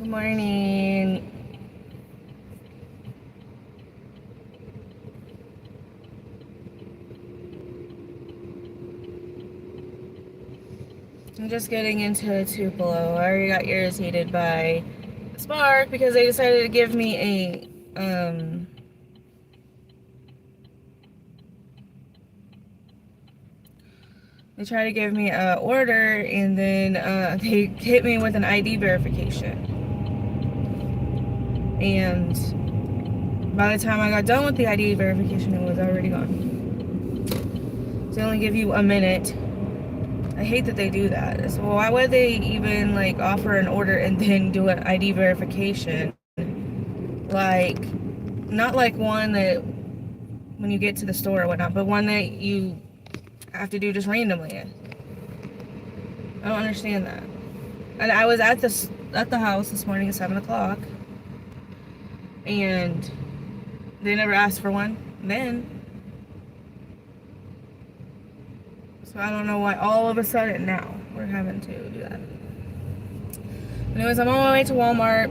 Good morning. I'm just getting into Tupelo. I already got irritated by Spark because they decided to give me they tried to give me a order and then they hit me with an ID verification. And by the time I got done with the ID verification, it was already gone. So they only give you a minute. I hate that they do that. So why would they even like offer an order and then do an ID verification? Like, not like one that when you get to the store or whatnot, but one that you have to do just randomly. I don't understand that. And I was at the house this morning at 7 o'clock, and they never asked for one then. So I don't know why all of a sudden now we're having to do that. Anyways, I'm on my way to Walmart.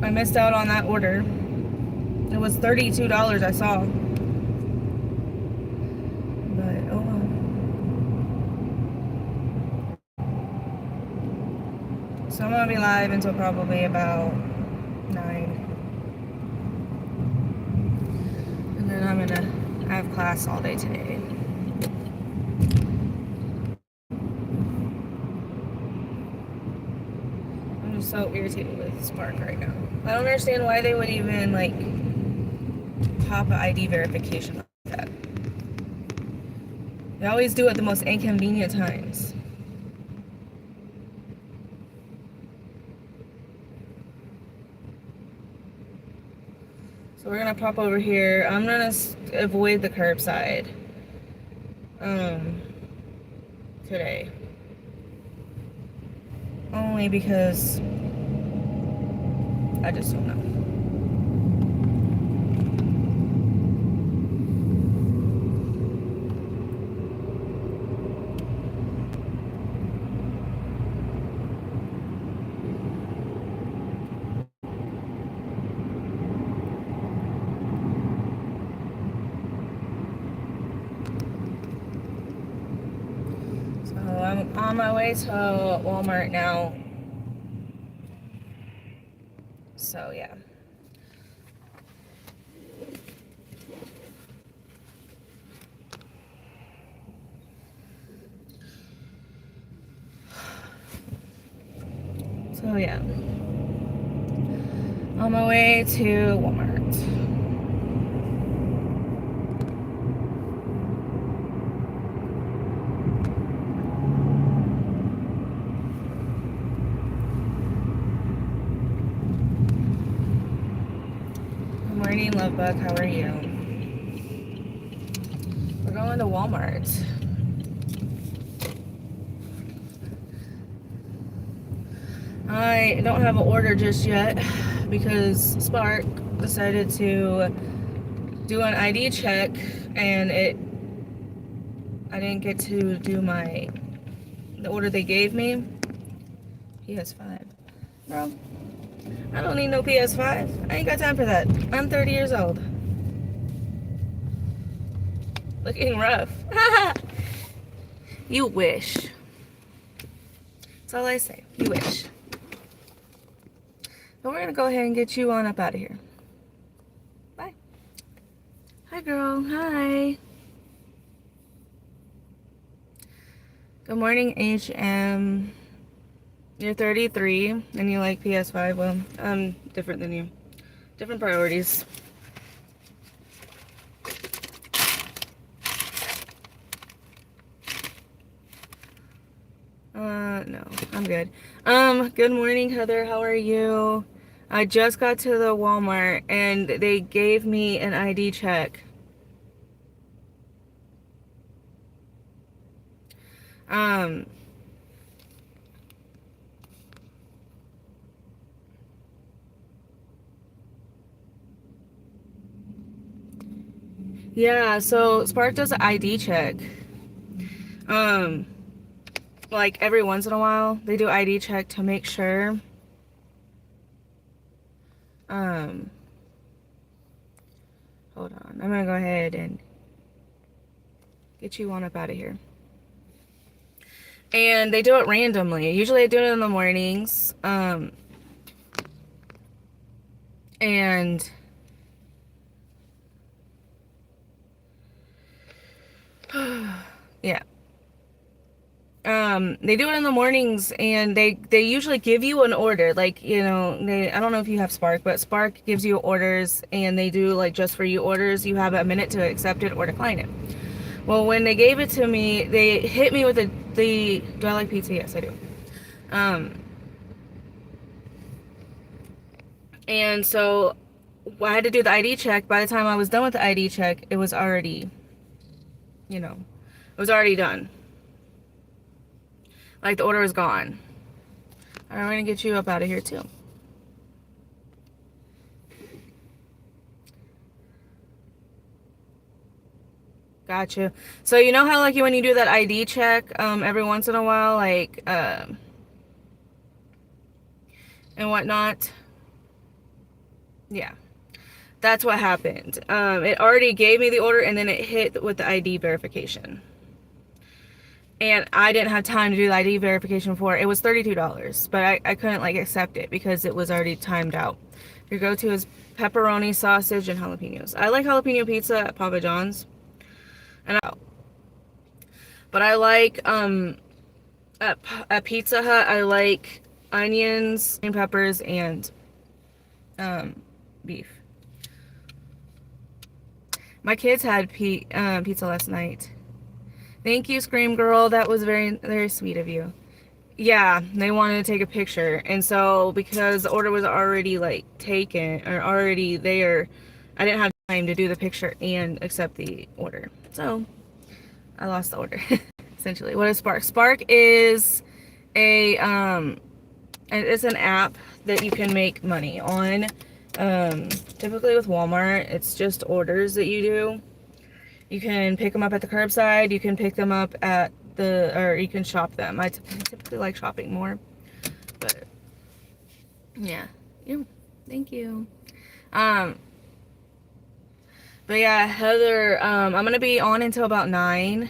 I missed out on that order. It was $32 I saw. But oh well. So I'm gonna be live until probably about 9. And then I have class all day today. I'm just so irritated with Spark right now. I don't understand why they would even like pop an ID verification like that. They always do it at the most inconvenient times. So we're gonna pop over here. I'm gonna avoid the curbside today. Only because I just don't know. I'm on my way to Walmart now. So yeah. So yeah. On my way to Walmart. Good morning, Lovebug. How are you? We're going to Walmart. I don't have an order just yet because Spark decided to do an ID check and I didn't get to do the order they gave me. PS5. Bro, I don't need no PS5. I ain't got time for that. I'm 30 years old. Looking rough. You wish. That's all I say. You wish. But we're gonna go ahead and get you on up out of here. Bye. Hi, girl. Hi. Good morning, HM. You're 33 and you like PS5. Well, I'm different than you. Different priorities. No, I'm good. Good morning, Heather. How are you? I just got to the Walmart and they gave me an ID check. Yeah, so Spark does an ID check. Like every once in a while, they do ID check to make sure Um, hold on. I'm gonna go ahead and get you on up out of here. And they do it randomly. Usually I do it in the mornings. And yeah. They do it in the mornings, and they usually give you an order. Like, you know, I don't know if you have Spark, but Spark gives you orders, and they do like just for you orders. You have a minute to accept it or decline it. Well, when they gave it to me, they hit me with the do I like pizza? Yes, I do. And so I had to do the ID check. By the time I was done with the ID check, it was already, you know, it was already done. Like, the order was gone. All right, I'm gonna get you up out of here too. Gotcha. So you know how, like, when you do that ID check, every once in a while, like, and whatnot. Yeah, that's what happened. It already gave me the order, and then it hit with the ID verification. And I didn't have time to do the ID verification for it. It was $32, but I couldn't, like, accept it because it was already timed out. Your go-to is pepperoni, sausage, and jalapenos. I like jalapeno pizza at Papa John's. But I like, at Pizza Hut, I like onions, green peppers, and, beef. My kids had pizza last night. Thank you, Scream Girl. That was very, very sweet of you. Yeah, they wanted to take a picture. And so, because the order was already, like, taken, or already there, I didn't have time to do the picture and accept the order. So, I lost the order, essentially. What is Spark? Spark is it's an app that you can make money on. Typically with Walmart, it's just orders that you do. You can pick them up at the curbside. You can pick them up at or you can shop them. I typically like shopping more, but yeah. Thank you. But yeah, Heather, I'm gonna be on until about 9.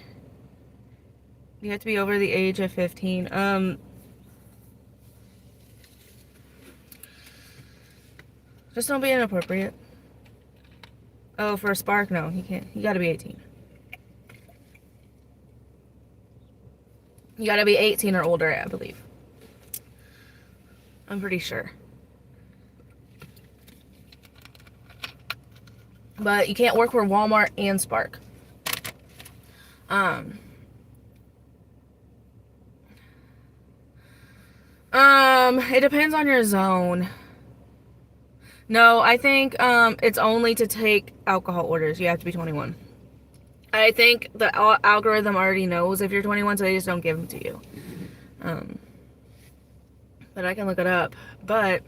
You have to be over the age of 15. Just don't be inappropriate. Oh, for Spark, no, he can't. You gotta be 18. You gotta be 18 or older, I believe. I'm pretty sure. But you can't work for Walmart and Spark. It depends on your zone. No, I think it's only to take alcohol orders. You have to be 21. I think the algorithm already knows if you're 21, so they just don't give them to you. But I can look it up. But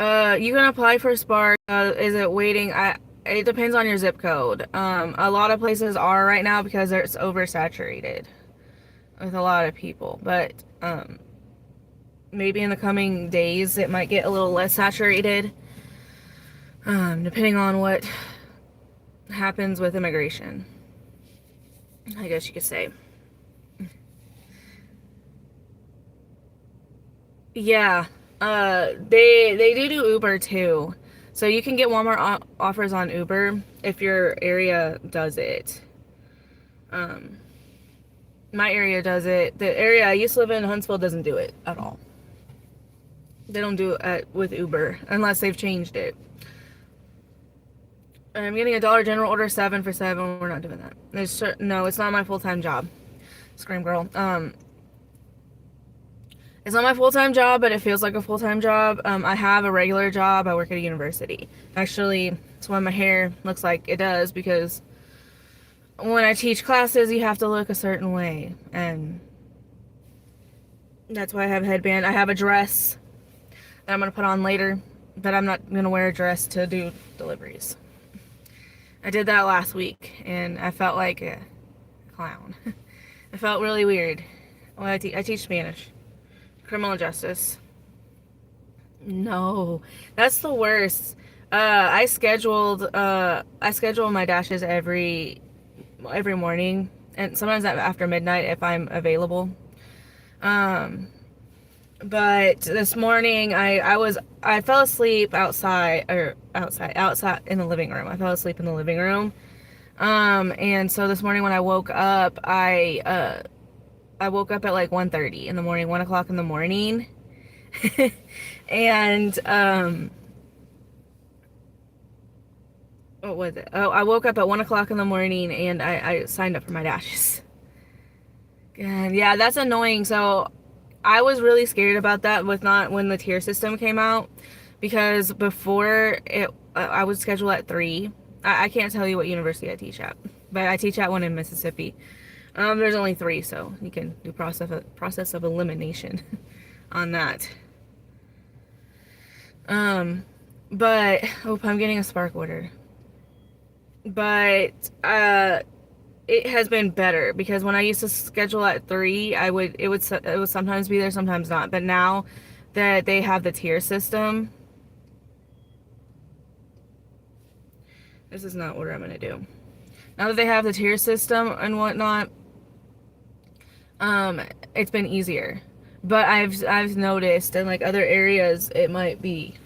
you can apply for Spark. Is it waiting? It depends on your zip code. A lot of places are right now because it's oversaturated with a lot of people. But maybe in the coming days it might get a little less saturated, depending on what happens with immigration, I guess you could say. Yeah, they do Uber too, so you can get Walmart offers on Uber if your area does it. My area does it. The area I used to live in, Huntsville, doesn't do it at all. They don't do it with Uber unless they've changed it. I'm getting a Dollar General order 7 for 7. We're not doing that. No, it's not my full-time job. Scream Girl. It's not my full-time job, but it feels like a full-time job. I have a regular job. I work at a university. Actually, it's why my hair looks like it does, because when I teach classes, you have to look a certain way, and that's why I have a headband. I have a dress that I'm going to put on later, but I'm not going to wear a dress to do deliveries. I did that last week, and I felt like a clown. I felt really weird. Well, I teach Spanish. Criminal justice. No, that's the worst. I schedule my dashes every morning, and sometimes after midnight if I'm available. Um, but this morning I fell asleep outside in the living room. I fell asleep in the living room. And so this morning when I woke up, I woke up at like 1:30 in the morning, 1 o'clock in the morning. And what was it? Oh, I woke up at 1 o'clock in the morning and I signed up for my dashes. And yeah, that's annoying. So I was really scared about that with not when the tier system came out, because before it, I was scheduled at 3. I can't tell you what university I teach at, but I teach at one in Mississippi. There's only 3, so you can do process of elimination on that. Um, but oh, I'm getting a spark order. But it has been better because when I used to schedule at 3, it would sometimes be there, sometimes not. But now that they have the tier system, this is not what I'm gonna do. Now that they have the tier system and whatnot, um, it's been easier. But I've noticed in like other areas it might be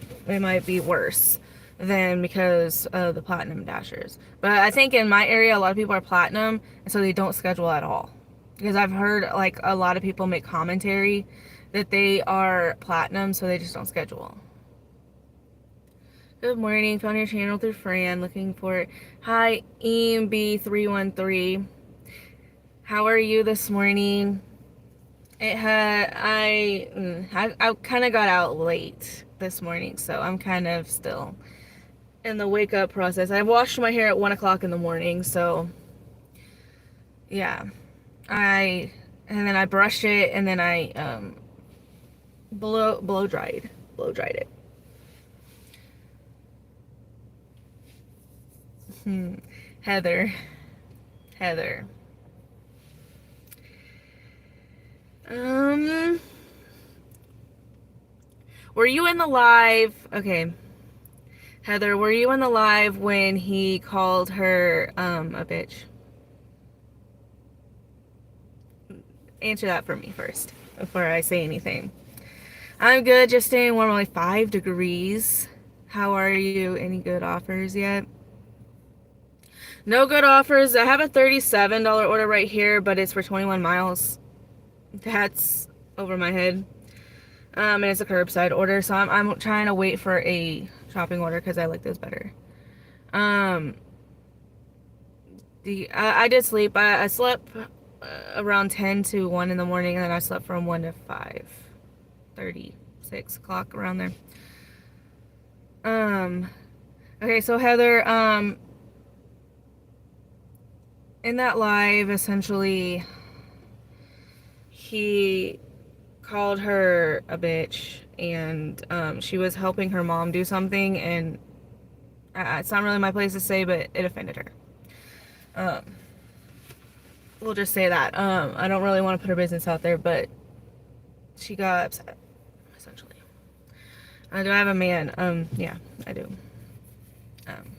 worse than because of the platinum dashers. But I think in my area a lot of people are platinum and so they don't schedule at all. Because I've heard like a lot of people make commentary that they are platinum so they just don't schedule. Good morning, found your channel through Fran, looking for hi EMB313. How are you this morning? I kind of got out late this morning, so I'm kind of still in the wake up process. I washed my hair at 1 o'clock in the morning, so yeah. I and then I brushed it and then I blow dried it. Heather. Heather. Um were you in the live? Okay. Heather, were you in the live when he called her a bitch? Answer that for me first before I say anything. I'm good, just staying warm, only 5 degrees. How are you? Any good offers yet? No good offers. I have a $37 order right here, but it's for 21 miles. That's over my head. And it's a curbside order, so I'm trying to wait for a shopping order because I like those better. Um, I did sleep. I slept around 10 to 1 in the morning, and then I slept from 1 to 5:30, 6 o'clock around there. Okay, so Heather, in that live, essentially, he called her a bitch, and she was helping her mom do something, and it's not really my place to say, but it offended her. We'll just say that. I don't really want to put her business out there, but she got upset, essentially. Do I have a man? Yeah, I do.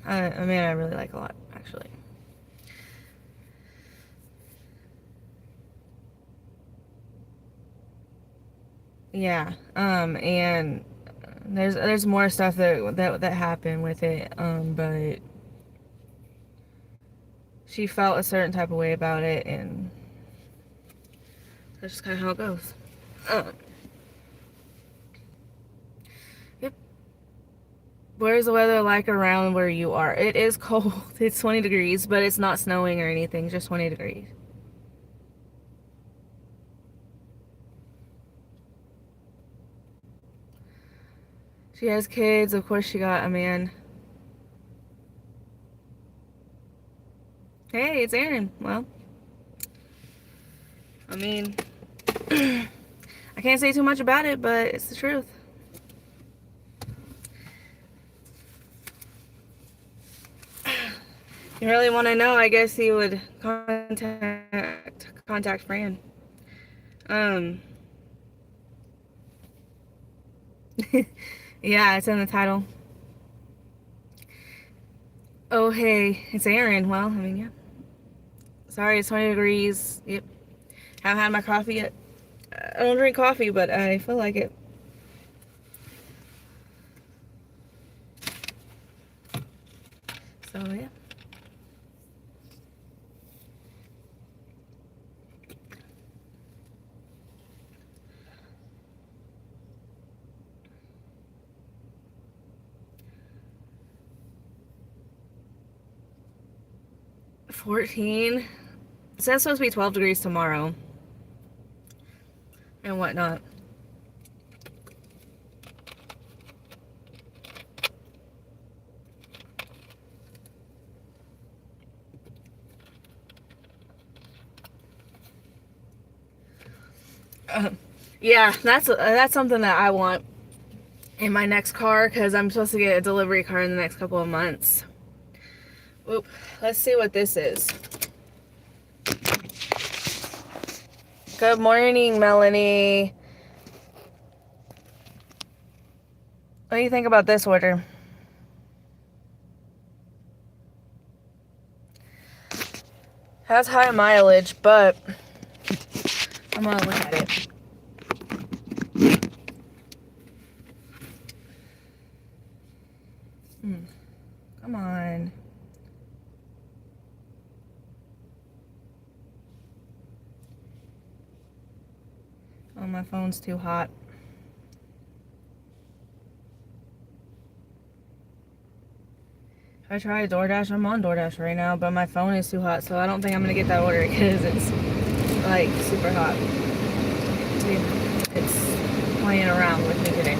A man I really like a lot, actually. Yeah, and there's more stuff that happened with it, but she felt a certain type of way about it, and that's just kind of how it goes. Yep. Where's the weather like around where you are? It is cold. It's 20 degrees, but it's not snowing or anything, just 20 degrees. She has kids. Of course she got a man. Hey, it's Aaron. Well, I mean, I can't say too much about it, but it's the truth. You really want to know? I guess he would contact Fran. Yeah, it's in the title. Oh, hey, it's Aaron. Well, I mean, yeah. Sorry, it's 20 degrees. Yep. Haven't had my coffee yet. I don't drink coffee, but I feel like it. So, yeah. $14. It says it's supposed to be 12 degrees tomorrow. And whatnot. Yeah, that's something that I want in my next car because I'm supposed to get a delivery car in the next couple of months. Oop, let's see what this is. Good morning, Melanie. What do you think about this order? Has high mileage, but I'm gonna look at it. Come on. Oh, my phone's too hot. I tried DoorDash. I'm on DoorDash right now, but my phone is too hot, so I don't think I'm gonna get that order because it's like super hot. It's playing around with me today.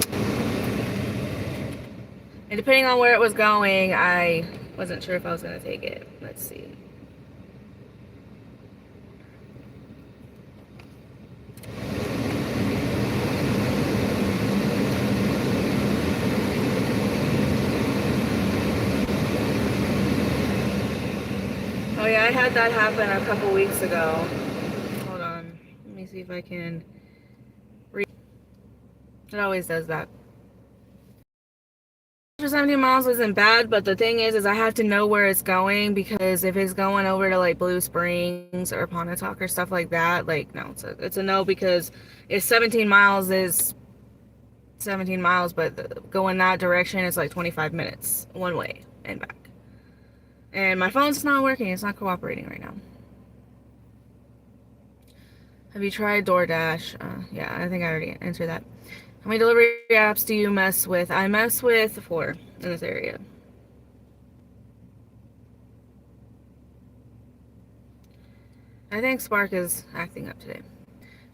And depending on where it was going, I wasn't sure if I was gonna take it. Let's see. Oh yeah, I had that happen a couple weeks ago. Hold on. Let me see if I can read. It always does that. For 17 miles isn't bad, but the thing is I have to know where it's going because if it's going over to like Blue Springs or Pontotoc or stuff like that, like no, it's a no because if 17 miles is 17 miles, but going that direction is like 25 minutes one way and back. And my phone's not working. It's not cooperating right now. Have you tried DoorDash? Yeah, I think I already answered that. How many delivery apps do you mess with? I mess with 4 in this area. I think Spark is acting up today.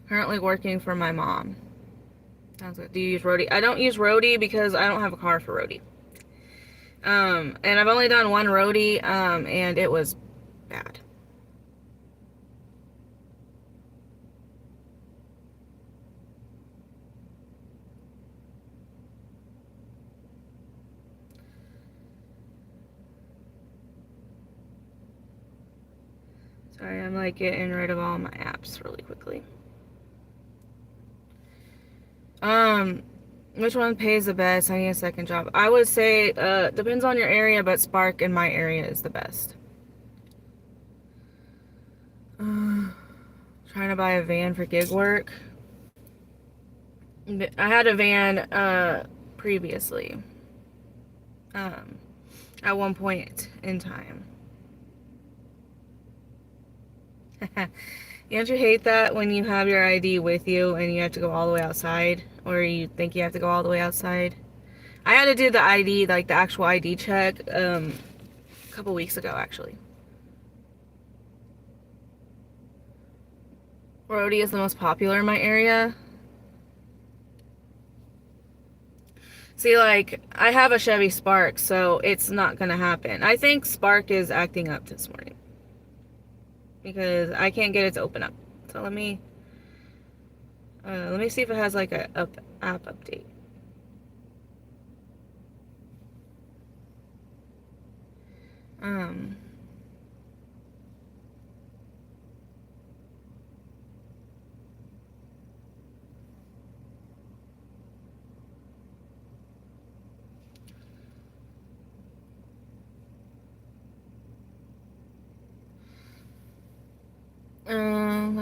Currently working for my mom. Sounds good. Do you use Roadie? I don't use Roadie because I don't have a car for Roadie. And I've only done one Roadie, and it was bad. Sorry, I'm like getting rid of all my apps really quickly. Which one pays the best? I need a second job. I would say, depends on your area, but Spark in my area is the best. Trying to buy a van for gig work. I had a van, previously. At one point in time. Don't you hate that when you have your ID with you and you have to go all the way outside? Or you think you have to go all the way outside? I had to do the ID, like the actual ID check, a couple weeks ago, actually. Roadie is the most popular in my area. See, like, I have a Chevy Spark, so it's not gonna happen. I think Spark is acting up this morning. Because I can't get it to open up. So let me see if it has like a app update. Um,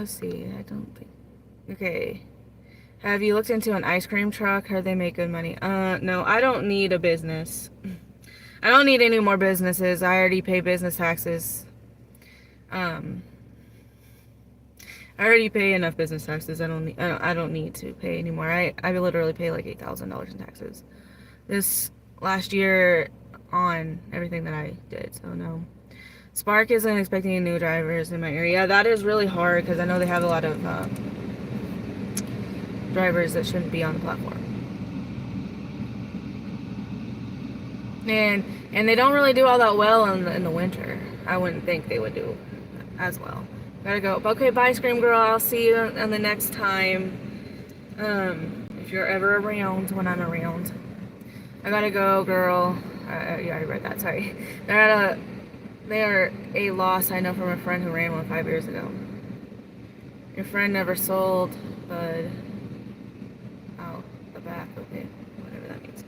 let's see. I don't think. Okay. Have you looked into an ice cream truck? Heard they make good money. No, I don't need a business. I don't need any more businesses. I already pay business taxes. I already pay enough business taxes. I don't need to pay anymore. I literally pay like $8,000 in taxes this last year on everything that I did. So no. Spark isn't expecting any new drivers in my area. That is really hard because I know they have a lot of drivers that shouldn't be on the platform. And they don't really do all that well in the winter. I wouldn't think they would do as well. Gotta go. Okay, bye, Scream Girl. I'll see you on the next time. If you're ever around when I'm around. I gotta go, girl. Yeah, I read that. Sorry. They are a loss. I know from a friend who ran one 5 years ago. Your friend never sold, bud. Out the back. Okay, whatever that means.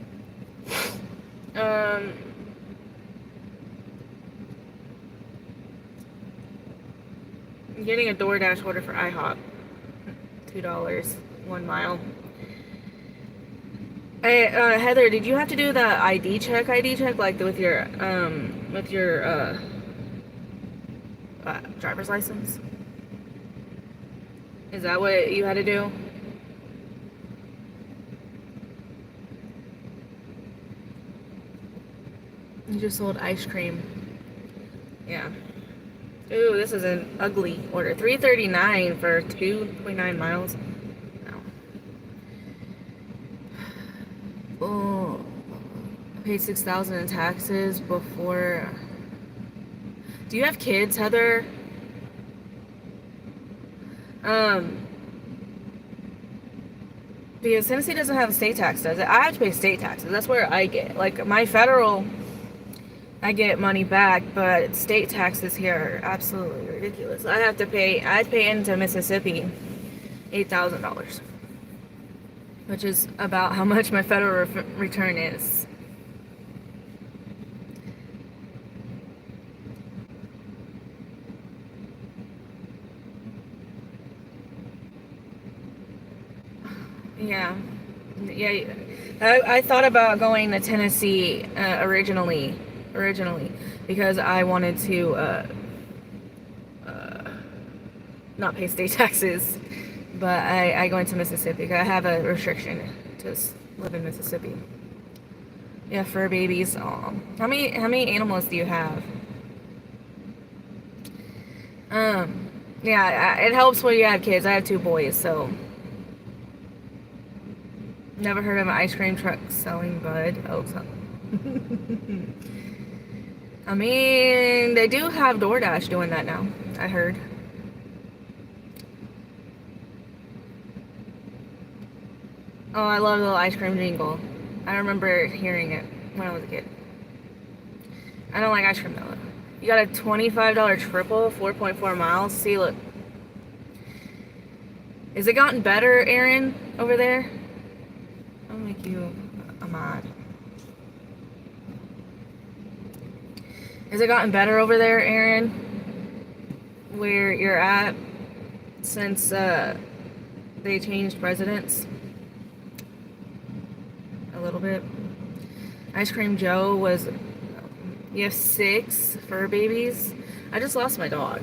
I'm getting a DoorDash order for IHOP. $2, 1 mile. Hey, Heather, did you have to do the ID check like with your driver's license? Is that what you had to do? You just sold ice cream. Yeah. Ooh, this is an ugly order. $3.39 for 2.9 miles. No. Oh, I paid $6,000 in taxes before. Do you have kids, Heather? Because Tennessee doesn't have a state tax, does it? I have to pay state taxes. That's where I get, like, my federal, I get money back, but state taxes here are absolutely ridiculous. I pay into Mississippi $8,000, which is about how much my federal return is. Yeah. I thought about going to Tennessee originally because I wanted to not pay state taxes, but I go into Mississippi because I have a restriction to live in Mississippi. Yeah, fur babies. Aw. How many animals do you have? Yeah, it helps when you have kids. I have 2 boys, so. Never heard of an ice cream truck selling bud. Oh, so. I mean, they do have DoorDash doing that now. I heard. Oh, I love the little ice cream jingle. I remember hearing it when I was a kid. I don't like ice cream though. You got a $25 triple, 4.4 miles. See, look. Is it gotten better, Aaron, over there? I'll make you a mod. Has it gotten better over there, Aaron? Where you're at since they changed presidents? A little bit. Ice Cream Joe was. You have 6 fur babies. I just lost my dog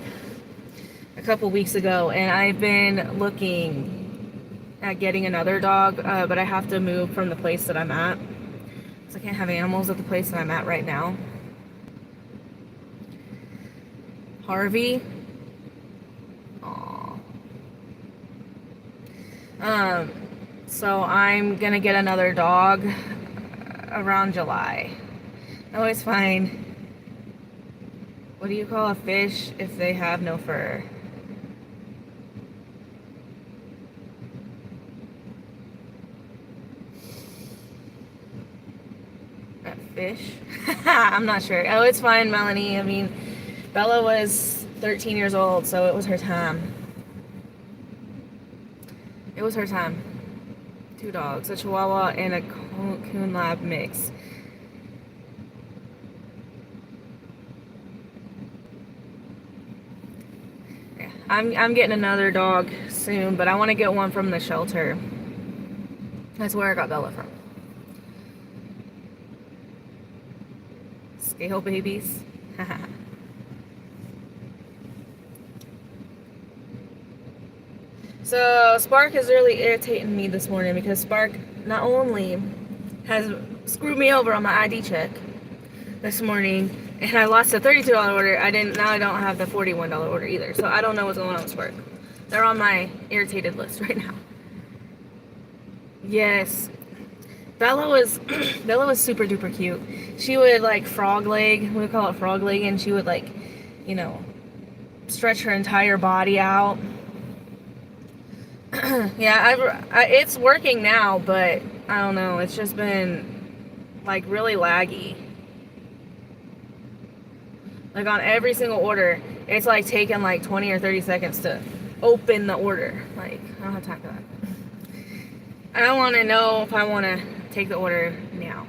a couple weeks ago, and I've been looking at getting another dog, but I have to move from the place that I'm at, so I can't have animals at the place that I'm at right now. Harvey. Aww. So I'm gonna get another dog around July. Oh, it's fine. What do you call a fish if they have no fur? A fish? I'm not sure. Oh, it's fine, Melanie. I mean, Bella was 13 years old, so it was her time. It was her time. 2 dogs, a Chihuahua and a Coon Lab mix. Yeah, I'm getting another dog soon, but I want to get one from the shelter. That's where I got Bella from. Scale babies. So Spark is really irritating me this morning because Spark not only has screwed me over on my ID check this morning, and I lost a $32 order. Now I don't have the $41 order either. So I don't know what's going on with Spark. They're on my irritated list right now. Yes. Bella was super duper cute. She would like frog leg, we call it frog leg, and she would like, you know, stretch her entire body out. Yeah, it's working now, but I don't know. It's just been like really laggy. Like on every single order, it's like taking like 20 or 30 seconds to open the order. Like, I don't have time for that. I want to know if I want to take the order now.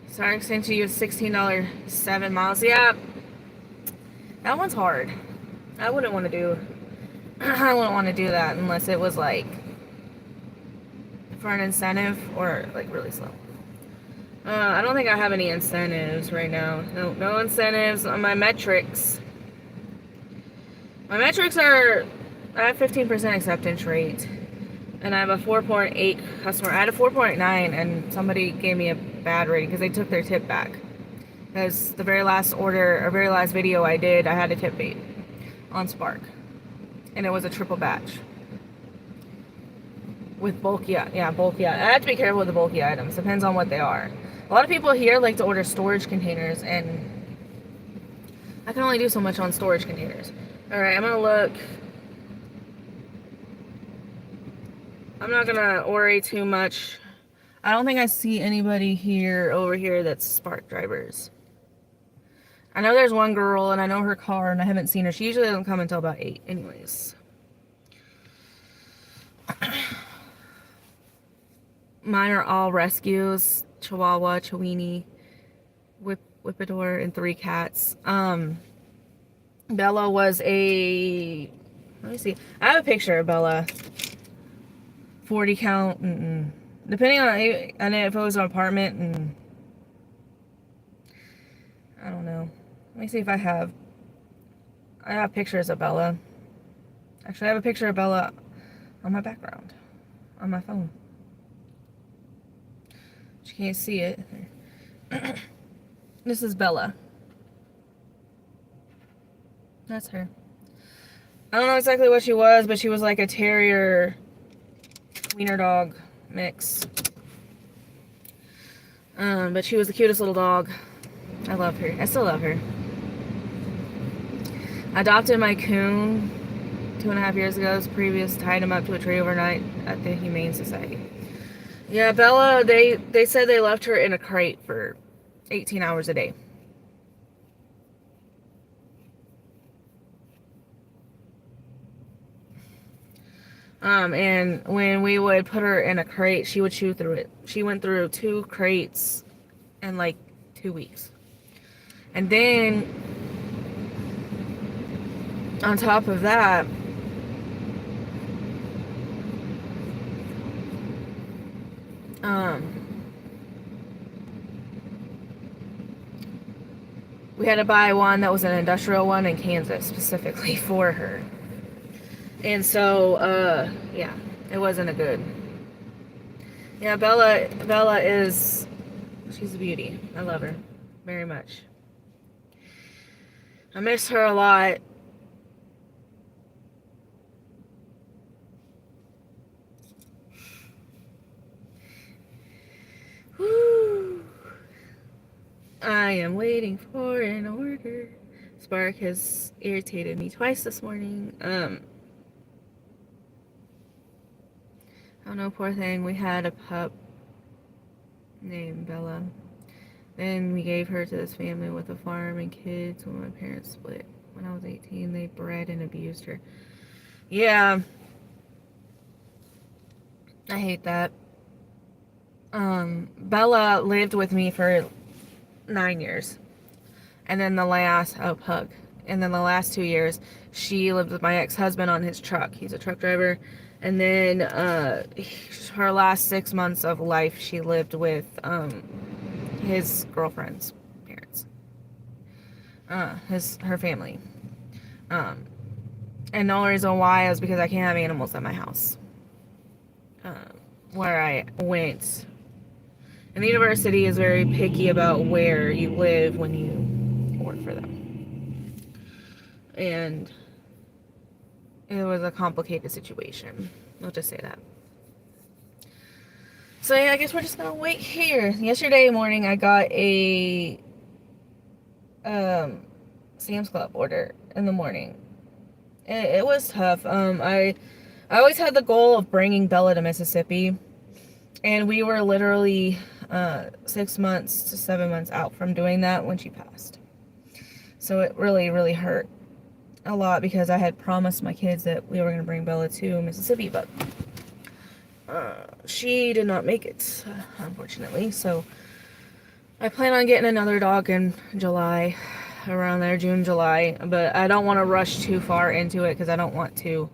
Sorry, since you use $16 7 miles. Yeah, that one's hard. I wouldn't want to do that unless it was like for an incentive or like really slow. I don't think I have any incentives right now. No incentives on my metrics. My metrics are, I have 15% acceptance rate, and I have a 4.8 customer. I had a 4.9, and somebody gave me a bad rating because they took their tip back. Because the very last order, or very last video I did, I had a tip bait on Spark, and it was a triple batch. With bulky, bulky. I have to be careful with the bulky items. Depends on what they are. A lot of people here like to order storage containers, and I can only do so much on storage containers. Alright, I'm gonna look. I'm not gonna worry too much. I don't think I see anybody over here that's Spark drivers. I know there's one girl, and I know her car, and I haven't seen her. She usually doesn't come until about 8 anyways. Mine are all rescues. Chihuahua, Chiweenie, Whippador, and 3 cats. Bella was a... Let me see. I have a picture of Bella. 40 count. Depending on if it was an apartment. And I don't know. Let me see if I have pictures of Bella. Actually, I have a picture of Bella on my background. On my phone. You can't see it. This is Bella. That's her. I don't know exactly what she was, but she was like a terrier wiener dog mix. But she was the cutest little dog. I love her. I still love her. I adopted my coon 2.5 years ago. Tied him up to a tree overnight at the Humane Society. Yeah, Bella, they said they left her in a crate for 18 hours a day. And when we would put her in a crate, she would chew through it. She went through 2 crates in like 2 weeks. And then, on top of that, we had to buy one that was an industrial one in Kansas specifically for her. And so, yeah, it wasn't a good. Yeah, Bella she's a beauty. I love her very much. I miss her a lot. Woo. I am waiting for an order. Spark has irritated me twice this morning. I don't know, poor thing. We had a pup named Bella. Then we gave her to this family with a farm and kids when my parents split. When I was 18, they bred and abused her. Yeah. I hate that. Bella lived with me for 9 years. And then the last, pug. And then the last 2 years, she lived with my ex-husband on his truck. He's a truck driver. And then her last 6 months of life, she lived with his girlfriend's parents, her family. And the only reason why is because I can't have animals at my house, where I went. And the university is very picky about where you live when you work for them. And it was a complicated situation. I'll just say that. So yeah, I guess we're just gonna wait here. Yesterday morning, I got a Sam's Club order in the morning. It was tough. I always had the goal of bringing Bella to Mississippi, and we were literally 6 months to 7 months out from doing that when she passed. So it really, really hurt a lot because I had promised my kids that we were going to bring Bella to Mississippi, but she did not make it, unfortunately. So I plan on getting another dog in July, around there, June, July, but I don't want to rush too far into it because I don't want to,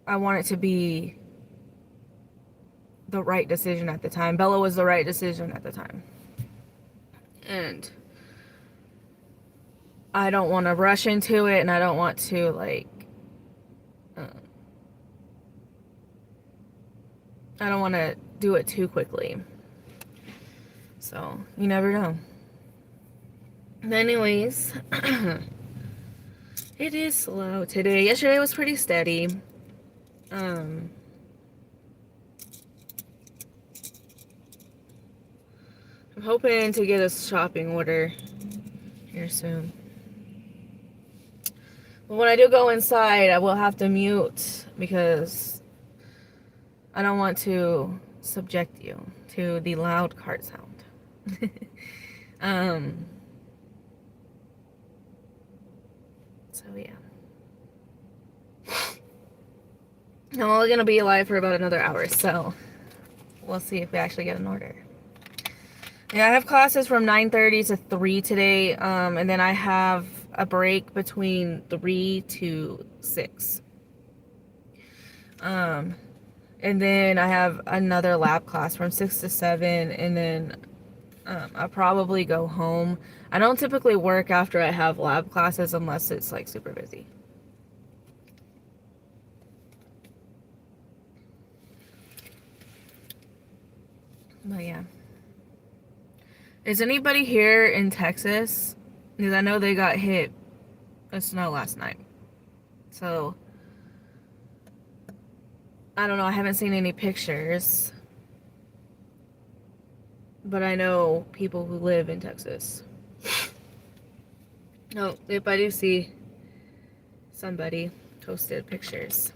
I want it to be the right decision at the time. Bella was the right decision at the time. And I don't want to rush into it, and I don't want to, like, I don't want to do it too quickly. So, you never know. But anyways, it is slow today. Yesterday was pretty steady. I'm hoping to get a shopping order here soon. But when I do go inside, I will have to mute because I don't want to subject you to the loud cart sound. So yeah. I'm only gonna be alive for about another hour, so we'll see if we actually get an order. Yeah, I have classes from 9:30 to 3 today, and then I have a break between 3 to 6. And then I have another lab class from 6 to 7, and then I'll probably go home. I don't typically work after I have lab classes unless it's like super busy. But yeah. Is anybody here in Texas? Because I know they got hit with snow last night. So, I don't know. I haven't seen any pictures. But I know people who live in Texas. Oh, if I do see somebody posted pictures.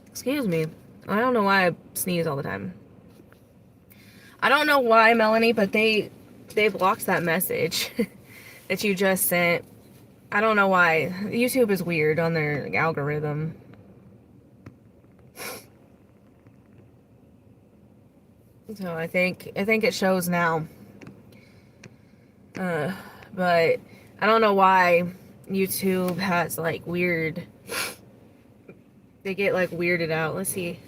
Excuse me. I don't know why I sneeze all the time. I don't know why, Melanie, but they blocked that message that you just sent. I don't know why. YouTube is weird on their algorithm. So I think it shows now. But I don't know why YouTube has like weird. They get like weirded out. Let's see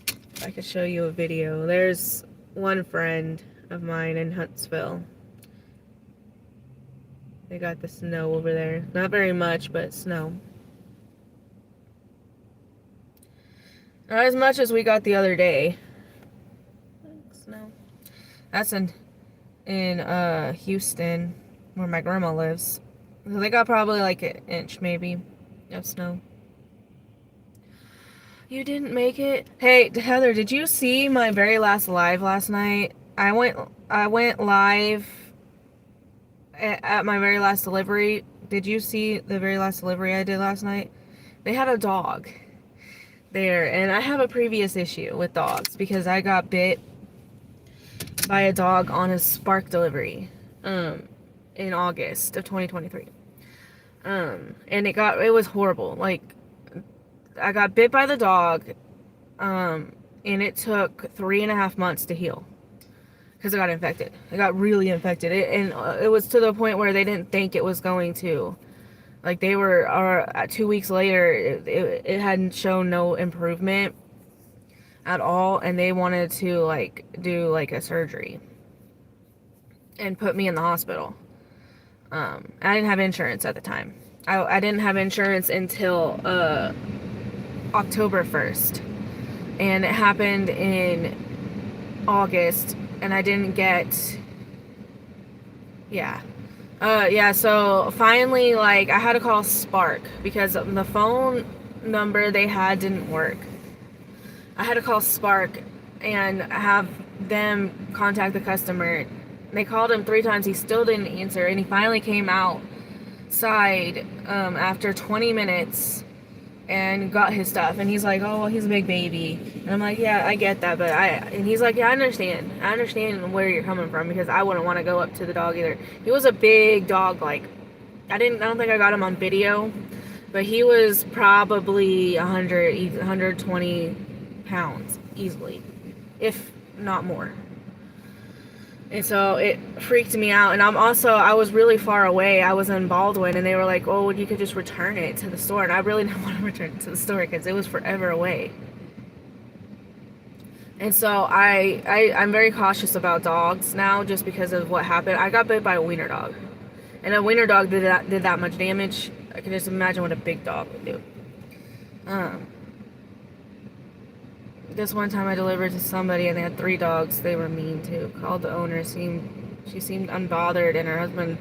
if I could show you a video. There's one friend of mine in Huntsville. They got the snow over there. Not very much, but snow. Not as much as we got the other day. Snow. That's in Houston, where my grandma lives. So they got probably like an inch, maybe, of snow. You didn't make it? Hey, Heather, did you see my very last live last night? I went live at my very last delivery. Did you see the very last delivery I did last night? They had a dog there, and I have a previous issue with dogs because I got bit by a dog on a Spark delivery in August of 2023. And it was horrible. Like, I got bit by the dog, And it took 3.5 months to heal because it got infected. It got really infected. It was to the point where they didn't think it was going to. Like, they were, 2 weeks later, it hadn't shown no improvement at all, and they wanted to, like, do, like, a surgery and put me in the hospital. I didn't have insurance at the time. I didn't have insurance until October 1st, and it happened in August, and I didn't get, so finally, like, I had to call Spark because the phone number they had didn't work. I had to call Spark and have them contact the customer. They called him 3 times. He still didn't answer, and he finally came outside after 20 minutes and got his stuff. And he's like, "Oh, well, he's a big baby." And I'm like, "Yeah, I get that, but and he's like, "Yeah, I understand. I understand where you're coming from because I wouldn't want to go up to the dog either." He was a big dog. Like, I don't think I got him on video, but he was probably 120 pounds easily, if not more. And so it freaked me out. And I was really far away. I was in Baldwin, and they were like, "Oh, you could just return it to the store." And I really didn't want to return it to the store because it was forever away. And so I'm very cautious about dogs now just because of what happened. I got bit by a wiener dog. And a wiener dog did that much damage. I can just imagine what a big dog would do. This one time I delivered to somebody and they had 3 dogs. They were mean too. Called the owner. She seemed unbothered, and her husband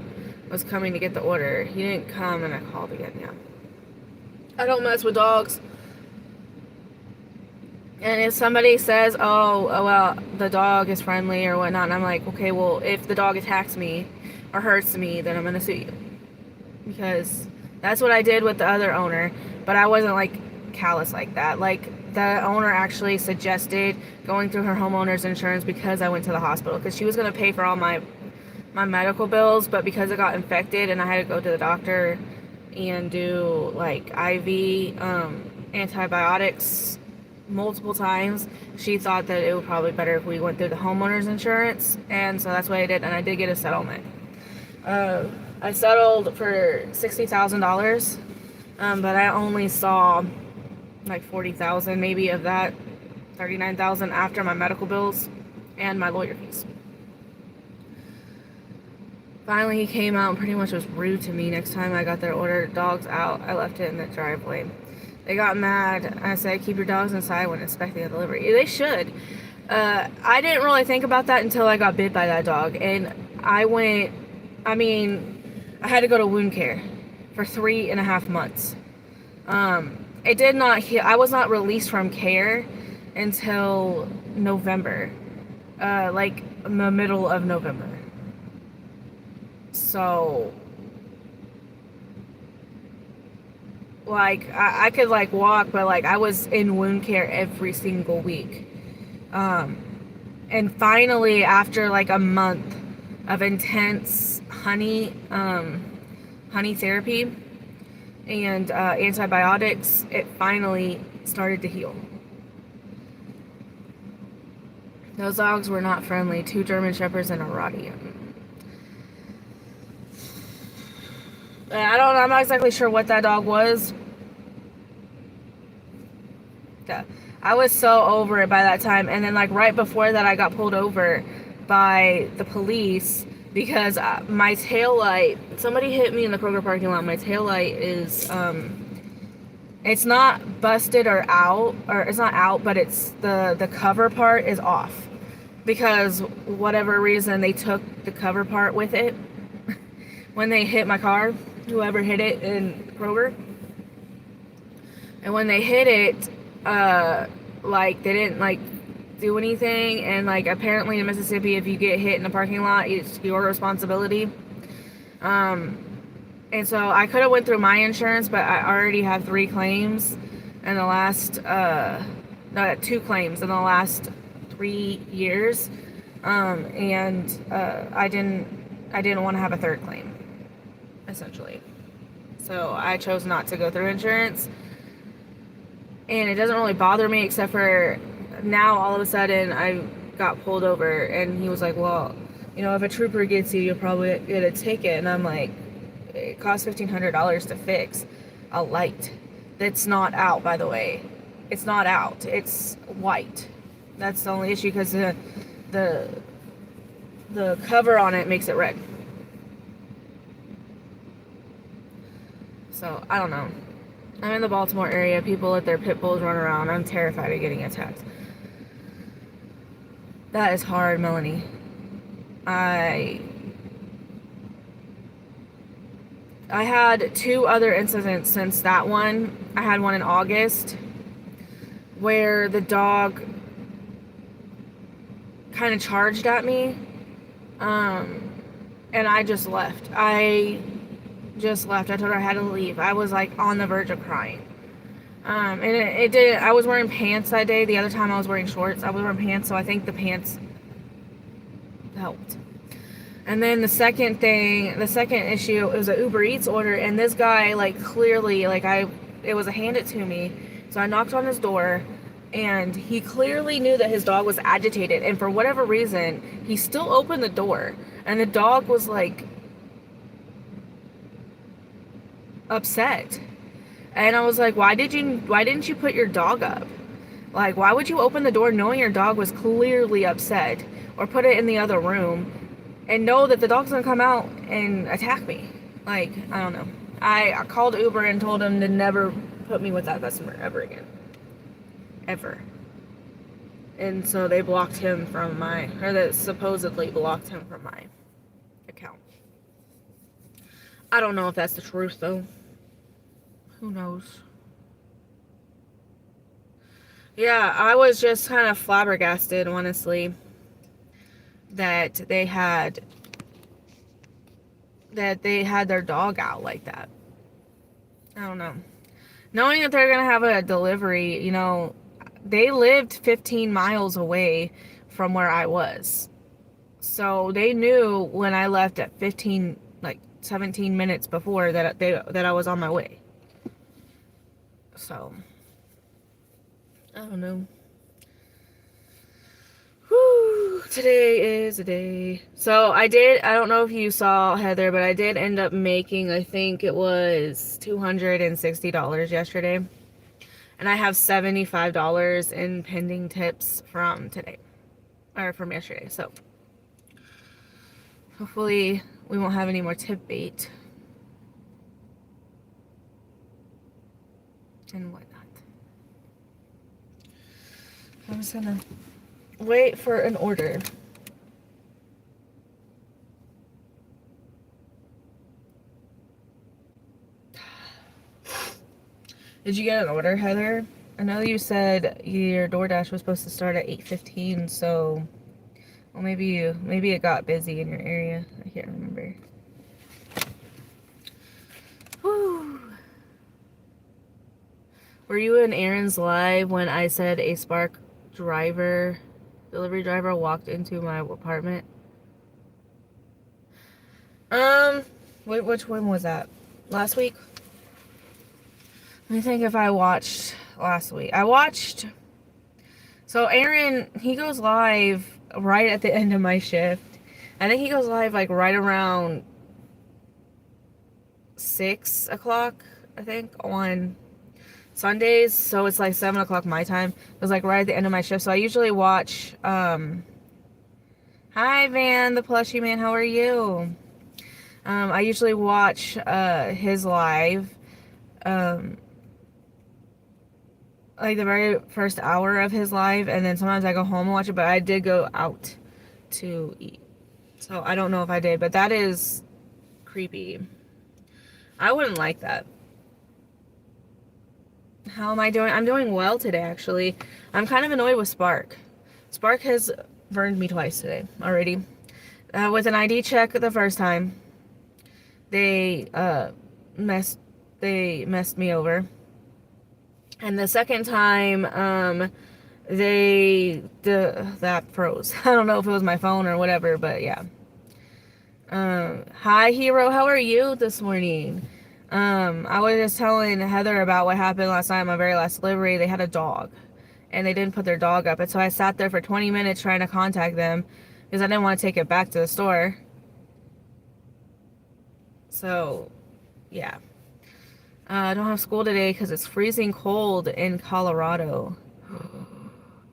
was coming to get the order. He didn't come, and I called again. Yeah, I don't mess with dogs. And if somebody says, "Oh, well, the dog is friendly" or whatnot, and I'm like, "Okay, well, if the dog attacks me or hurts me, then I'm gonna sue you," because that's what I did with the other owner. But I wasn't like callous like that. Like, the owner actually suggested going through her homeowner's insurance because I went to the hospital, because she was going to pay for all my medical bills, but because it got infected and I had to go to the doctor and do like IV antibiotics multiple times, she thought that it would probably be better if we went through the homeowner's insurance. And so that's what I did, and I did get a settlement. I settled for $60,000, but I only saw like 40,000 maybe of that, 39,000 after my medical bills and my lawyer fees. Finally, he came out and pretty much was rude to me. Next time I got their order dogs out, I left it in the driveway. They got mad. I said, "Keep your dogs inside when expecting a delivery." They should. I didn't really think about that until I got bit by that dog, and I had to go to wound care for 3.5 months. It did not heal. I was not released from care until November, like the middle of November. So, like, I could like walk, but like I was in wound care every single week. And finally, after like a month of intense honey therapy and antibiotics, it finally started to heal. Those dogs were not friendly. 2 German Shepherds and a Rodian. I'm not exactly sure what that dog was. Yeah. I was so over it by that time. And then like right before that, I got pulled over by the police because my tail light, somebody hit me in the Kroger parking lot. My tail light is it's not busted or out, or it's not out, but it's the cover part is off because whatever reason they took the cover part with it when they hit my car, whoever hit it in Kroger. And when they hit it, like they didn't like do anything, and like apparently in Mississippi, if you get hit in a parking lot, it's your responsibility. And so I could have went through my insurance, but I already have 3 claims in the last 2 claims in the last 3 years, and I didn't want to have a 3rd claim, essentially. So I chose not to go through insurance. and it doesn't really bother me, except for now all of a sudden I got pulled over, and he was like, well, you know, if a trooper gets you, you'll probably get a ticket. And I'm like, it costs $1,500 to fix a light that's not out, by the way. It's not out. It's white. That's the only issue, because the cover on it makes it red. So, I don't know. I'm in the Baltimore area. People let their pit bulls run around. I'm terrified of getting attacked. That is hard, Melanie. I had 2 other incidents since that one. I had one in August where the dog kind of charged at me, and I just left. I told her I had to leave. I was like on the verge of crying. And it did. I was wearing pants that day. The other time I was wearing shorts. I was wearing pants, so I think the pants helped. And then the second issue, it was an Uber Eats order, and this guy, like, clearly, like, it was a hand it to me, so I knocked on his door, and he clearly knew that his dog was agitated, and for whatever reason, he still opened the door, and the dog was, like, upset. And I was like, why didn't you put your dog up? Like, why would you open the door knowing your dog was clearly upset, or put it in the other room and know that the dog's gonna come out and attack me? Like, I don't know. I called Uber and told him to never put me with that customer ever again. Ever. And so they blocked him from they supposedly blocked him from my account. I don't know if that's the truth, though. Who knows? Yeah, I was just kind of flabbergasted, honestly, that they had their dog out like that. I don't know. Knowing that they're going to have a delivery, you know, they lived 15 miles away from where I was. So they knew when I left at 17 minutes before that I was on my way. So, I don't know. Whew, today is a day. So I don't know if you saw, Heather, but I did end up making, I think it was $260 yesterday. And I have $75 in pending tips from today. Or from yesterday. So, hopefully we won't have any more tip bait. And whatnot. I'm just gonna wait for an order. Did you get an order, Heather? I know you said your DoorDash was supposed to start at 8:15, so well, maybe it got busy in your area. I can't remember. Whew. Were you in Aaron's live when I said a Spark delivery driver walked into my apartment? Which one was that? Last week? Let me think if I watched last week. So Aaron, he goes live right at the end of my shift. I think he goes live like right around 6 o'clock, I think, on Sundays. So it's like 7 o'clock my time. It was like right at the end of my shift. So I usually watch, hi Van, the plushie man, how are you? I usually watch his live, like the very first hour of his live, and then sometimes I go home and watch it, but I did go out to eat. So I don't know if I did, but that is creepy. I wouldn't like that. How am I doing? I'm doing well today, actually. I'm kind of annoyed with Spark. Spark has burned me twice today already. With an ID check the first time, they messed me over. And the second time, that froze. I don't know if it was my phone or whatever, but yeah. Hi, Hero. How are you this morning? I was just telling Heather about what happened last night on my very last delivery. They had a dog and they didn't put their dog up. And so I sat there for 20 minutes trying to contact them because I didn't want to take it back to the store. So, yeah. I don't have school today because it's freezing cold in Colorado.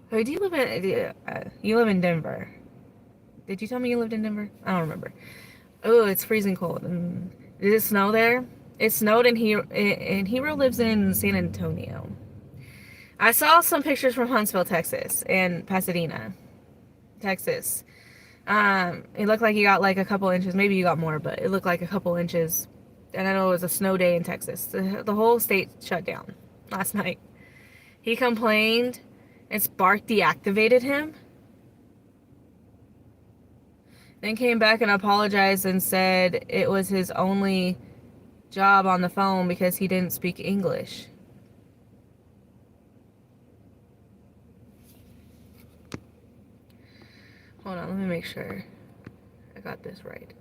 Hey, do you live in, you live in Denver? Did you tell me you lived in Denver? I don't remember. Oh, it's freezing cold. Did it snow there? It snowed in Hero, and Hero lives in San Antonio. I saw some pictures from Huntsville, Texas, and Pasadena, Texas. It looked like you got like a couple inches. Maybe you got more, but it looked like a couple inches. And I know it was a snow day in Texas. The whole state shut down last night. He complained, and Spark deactivated him. Then came back and apologized and said it was his only job on the phone because he didn't speak English. Hold on, let me make sure I got this right.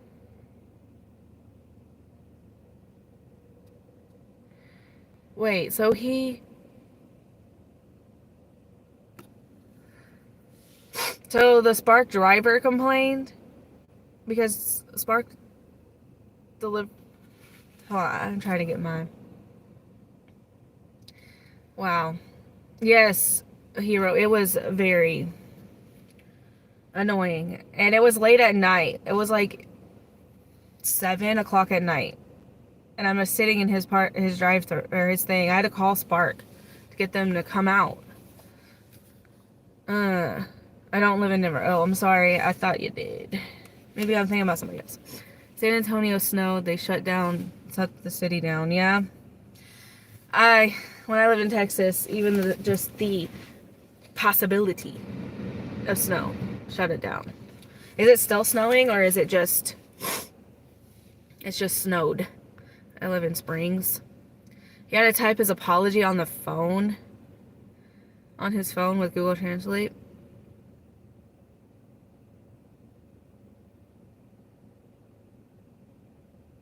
Wait, so the Spark driver complained because Spark delivered. Hold on, I'm trying to get mine. Wow. Yes, Hero, it was very annoying. And it was late at night. It was like 7 o'clock at night. And I'm just sitting in his drive-thru, or his thing. I had to call Spark to get them to come out. I don't live in Denver. Oh, I'm sorry. I thought you did. Maybe I'm thinking about somebody else. San Antonio snowed. They shut the city down. Yeah. When I lived in Texas, even just the possibility of snow shut it down. Is it still snowing, or is it just, it's just snowed? I live in Springs. He had to type his apology on the phone, on his phone with Google Translate.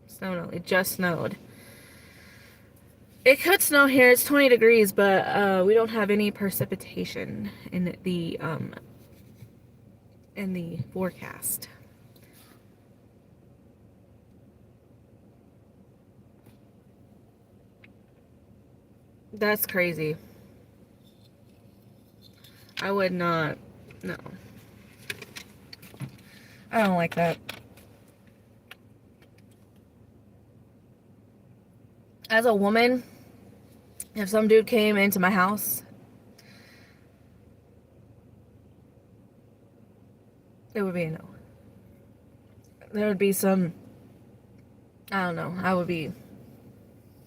Snowed. It just snowed. It could snow here. It's 20 degrees, but we don't have any precipitation in the forecast. That's crazy. I would not. No. I don't like that. As a woman, if some dude came into my house, it would be a no. There would be some, I don't know, I would be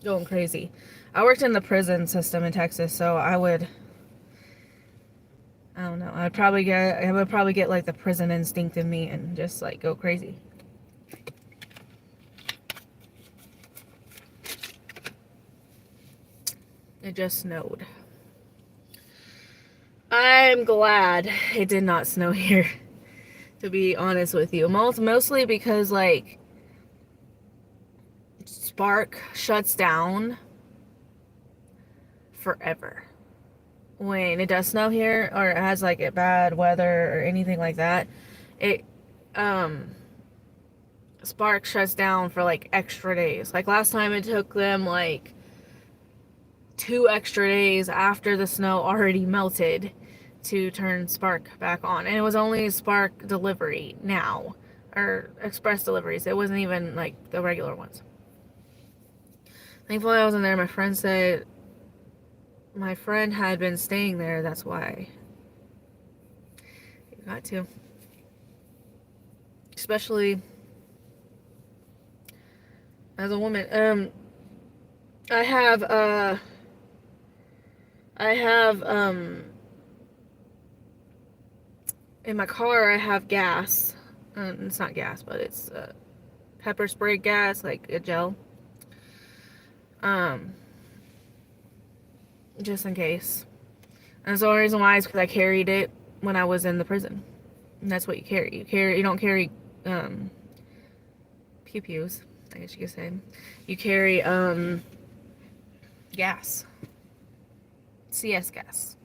going crazy. I worked in the prison system in Texas, so I don't know, I would probably get like the prison instinct in me and just like go crazy. It just snowed. I'm glad it did not snow here, to be honest with you. Mostly because, like, Spark shuts down forever when it does snow here, or it has, like, bad weather or anything like that. Spark shuts down for, like, extra days. Like, last time it took them, like, 2 extra days after the snow already melted to turn Spark back on. And it was only Spark delivery now, or express deliveries. It wasn't even like the regular ones. Thankfully I wasn't there. My friend said my friend had been staying there, that's why. You got to. Especially as a woman. I have in my car I have gas. It's not gas, but it's pepper spray gas, like a gel. Just in case. And the only reason why is because I carried it when I was in the prison. And that's what you carry. You don't carry pew-pews. guess you could say. You carry gas. CS gas.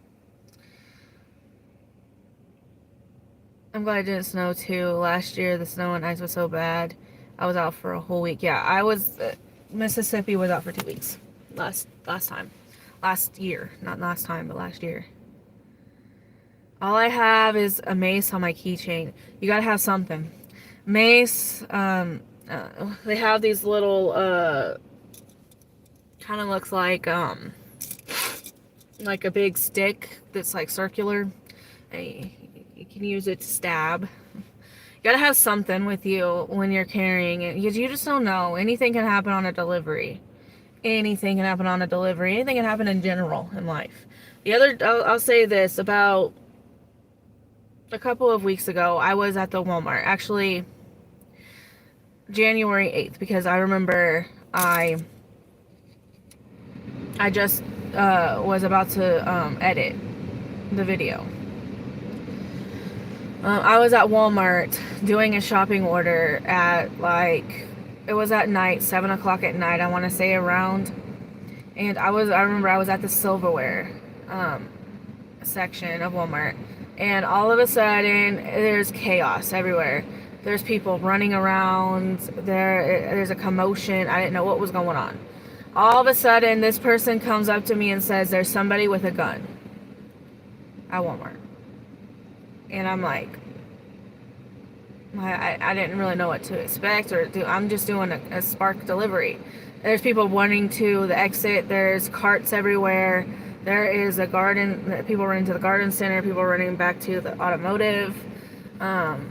I'm glad it didn't snow too. Last year the snow and ice was so bad. I was out for a whole week. Yeah, I was Mississippi was out for 2 weeks. Last time. Last year. Not last time, but last year. All I have is a mace on my keychain. You gotta have something. Mace, they have these little, kind of looks like a big stick that's like circular. You can use it to stab. You gotta have something with you when you're carrying it, because you just don't know. Anything can happen on a delivery. Anything can happen on a delivery. Anything can happen in general in life. I'll say this, about a couple of weeks ago, I was at the Walmart. Actually, January 8th, because I remember I just was about to edit the video. I was at Walmart doing a shopping order at it was at night, 7 o'clock at night, I want to say around. And I remember I was at the silverware section of Walmart. And all of a sudden, there's chaos everywhere. There's people running around. There's a commotion. I didn't know what was going on. All of a sudden, this person comes up to me and says, there's somebody with a gun at Walmart. And I'm like, I didn't really know what to expect or do. I'm just doing a Spark delivery. There's people running to the exit. There's carts everywhere. There is a garden. People running to the garden center. People running back to the automotive. And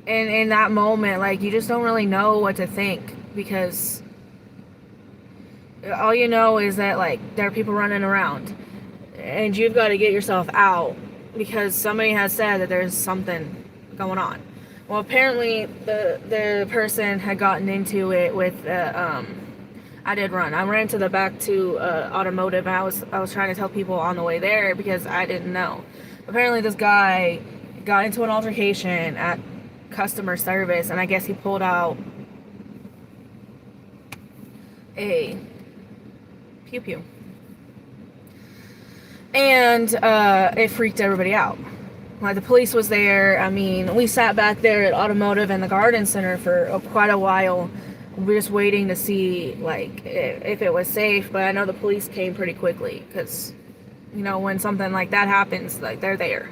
in that moment, like, you just don't really know what to think, because all you know is that, like, there are people running around and you've got to get yourself out because somebody has said that there's something going on. Well, apparently the person had gotten into it with I did run. I ran to the back to automotive, and I was trying to tell people on the way there because I didn't know. Apparently this guy got into an altercation at customer service, and I guess he pulled out a pew pew. And it freaked everybody out. Like, the police was there. I mean, we sat back there at automotive and the garden center for quite a while. We were just waiting to see, like, if it was safe. But I know the police came pretty quickly because, you know, when something like that happens, like, they're there.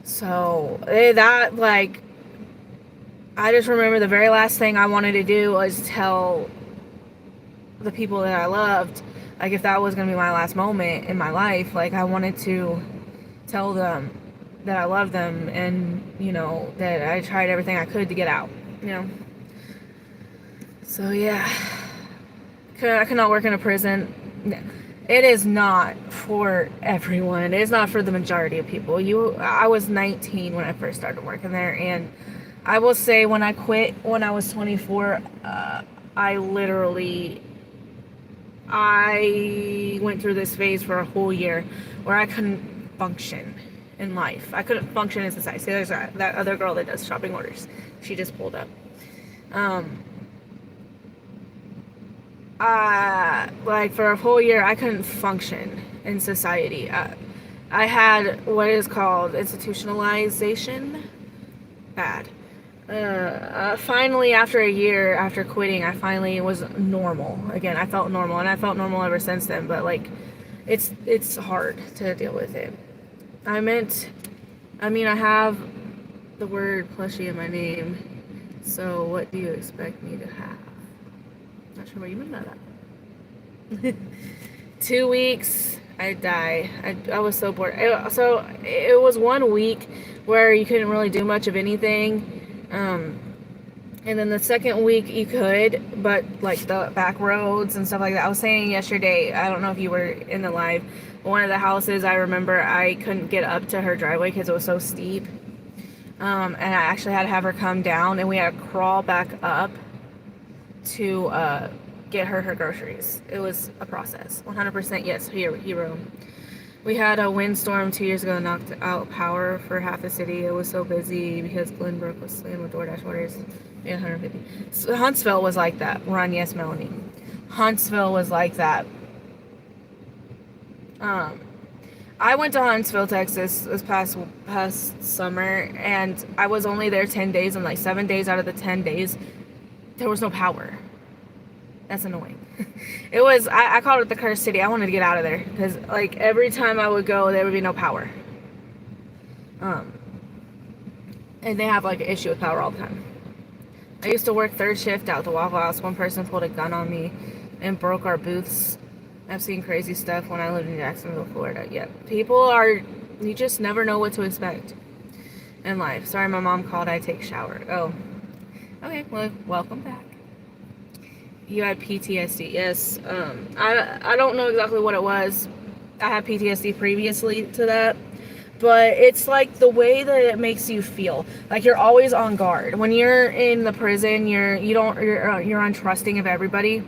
So that, like, I just remember the very last thing I wanted to do was tell the people that I loved, like, if that was going to be my last moment in my life, like, I wanted to tell them that I love them and, you know, that I tried everything I could to get out, you know. So, yeah. I cannot work in a prison. It is not for everyone. It is not for the majority of people. I was 19 when I first started working there, and I will say when I quit when I was 24, I went through this phase for a whole year where I couldn't function in life. I couldn't function in society. See, there's that other girl that does shopping orders. She just pulled up. Like, for a whole year, I couldn't function in society. I had what is called institutionalization. Bad. Finally, after a year after quitting, I finally was normal again. I felt normal, and I felt normal ever since then. But, like, it's hard to deal with it. I have the word plushie in my name. So what do you expect me to have? Not sure what you meant by that. 2 weeks, I'd die. I was so bored. So it was 1 week where you couldn't really do much of anything. And then the second week you could, but, like, the back roads and stuff like that. I was saying yesterday, I don't know if you were in the live, but one of the houses, I remember I couldn't get up to her driveway because it was so steep. And I actually had to have her come down, and we had to crawl back up to get her groceries. It was a process. 100% yes, hero. We had a windstorm 2 years ago that knocked out power for half the city. It was so busy because Glenbrook was slammed with DoorDash orders. Yeah, 150. So Huntsville was like that. Run, yes, Melanie. Huntsville was like that. Um, I went to Huntsville, Texas this past summer, and I was only there 10 days, and like 7 days out of the 10 days, there was no power. That's annoying. It was, I called it the cursed city. I wanted to get out of there, because like every time I would go, there would be no power. And they have like an issue with power all the time. I used to work third shift out at the Waffle House. One person pulled a gun on me and broke our booths. I've seen crazy stuff when I lived in Jacksonville, Florida. Yep. People are, you just never know what to expect in life. Sorry, my mom called. I take shower. Oh. Okay, well, welcome back. You had PTSD. Yes. I don't know exactly what it was. I had PTSD previously to that. But it's like the way that it makes you feel. Like you're always on guard. When you're in the prison, you're untrusting of everybody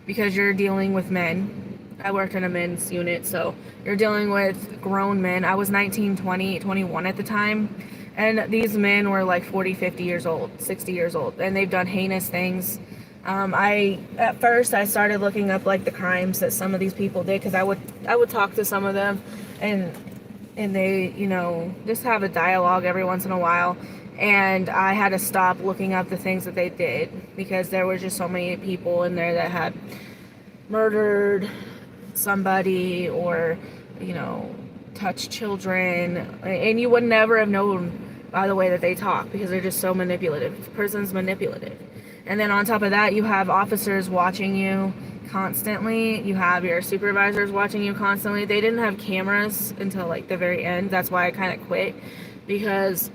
because you're dealing with men. I worked in a men's unit, so you're dealing with grown men. I was 19, 20, 21 at the time, and these men were like 40, 50 years old, 60 years old, and they've done heinous things. At first I started looking up like the crimes that some of these people did, because I would talk to some of them, and they, just have a dialogue every once in a while. And I had to stop looking up the things that they did, because there were just so many people in there that had murdered somebody or, touched children. And you would never have known by the way that they talk, because they're just so manipulative. Prison's manipulative. And then on top of that, you have officers watching you constantly. You have your supervisors watching you constantly. They didn't have cameras until like the very end. That's why I kind of quit, because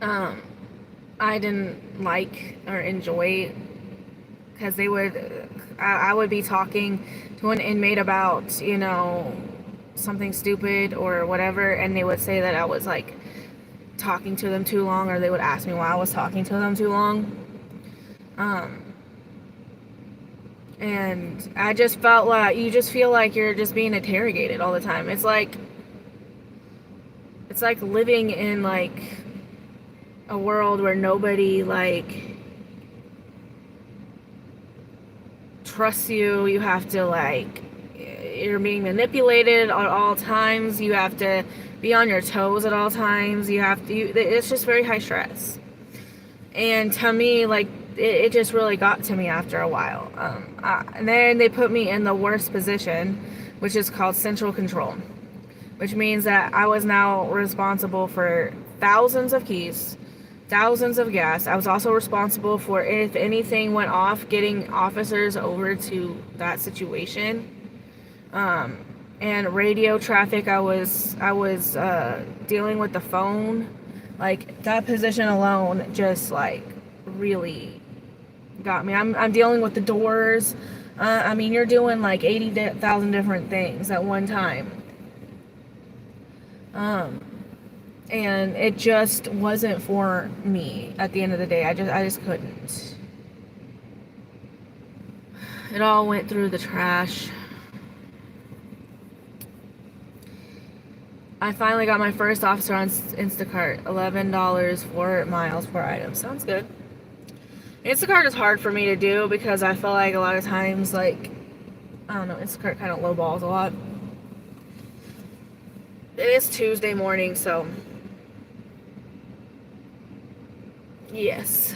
I didn't like or enjoy, because I would be talking to an inmate about something stupid or whatever, and they would say that I was like talking to them too long, or they would ask me why I was talking to them too long. And I just felt like, you just feel like you're just being interrogated all the time. It's like living in like a world where nobody like trusts you. You have to you're being manipulated at all times. You have to be on your toes at all times. It's just very high stress. And to me, like, it just really got to me after a while. And then they put me in the worst position, which is called central control, which means that I was now responsible for thousands of keys, thousands of gas. I was also responsible for, if anything went off, getting officers over to that situation. And radio traffic, I was dealing with the phone. Like, that position alone just like really got me. I'm dealing with the doors. You're doing like 80,000 different things at one time. And it just wasn't for me at the end of the day. I just couldn't. It all went through the trash. I finally got my first officer on Instacart. $11 for miles per item. Sounds good. Instacart is hard for me to do, because I feel like a lot of times, like, I don't know, Instacart kind of lowballs a lot. It is Tuesday morning, so yes.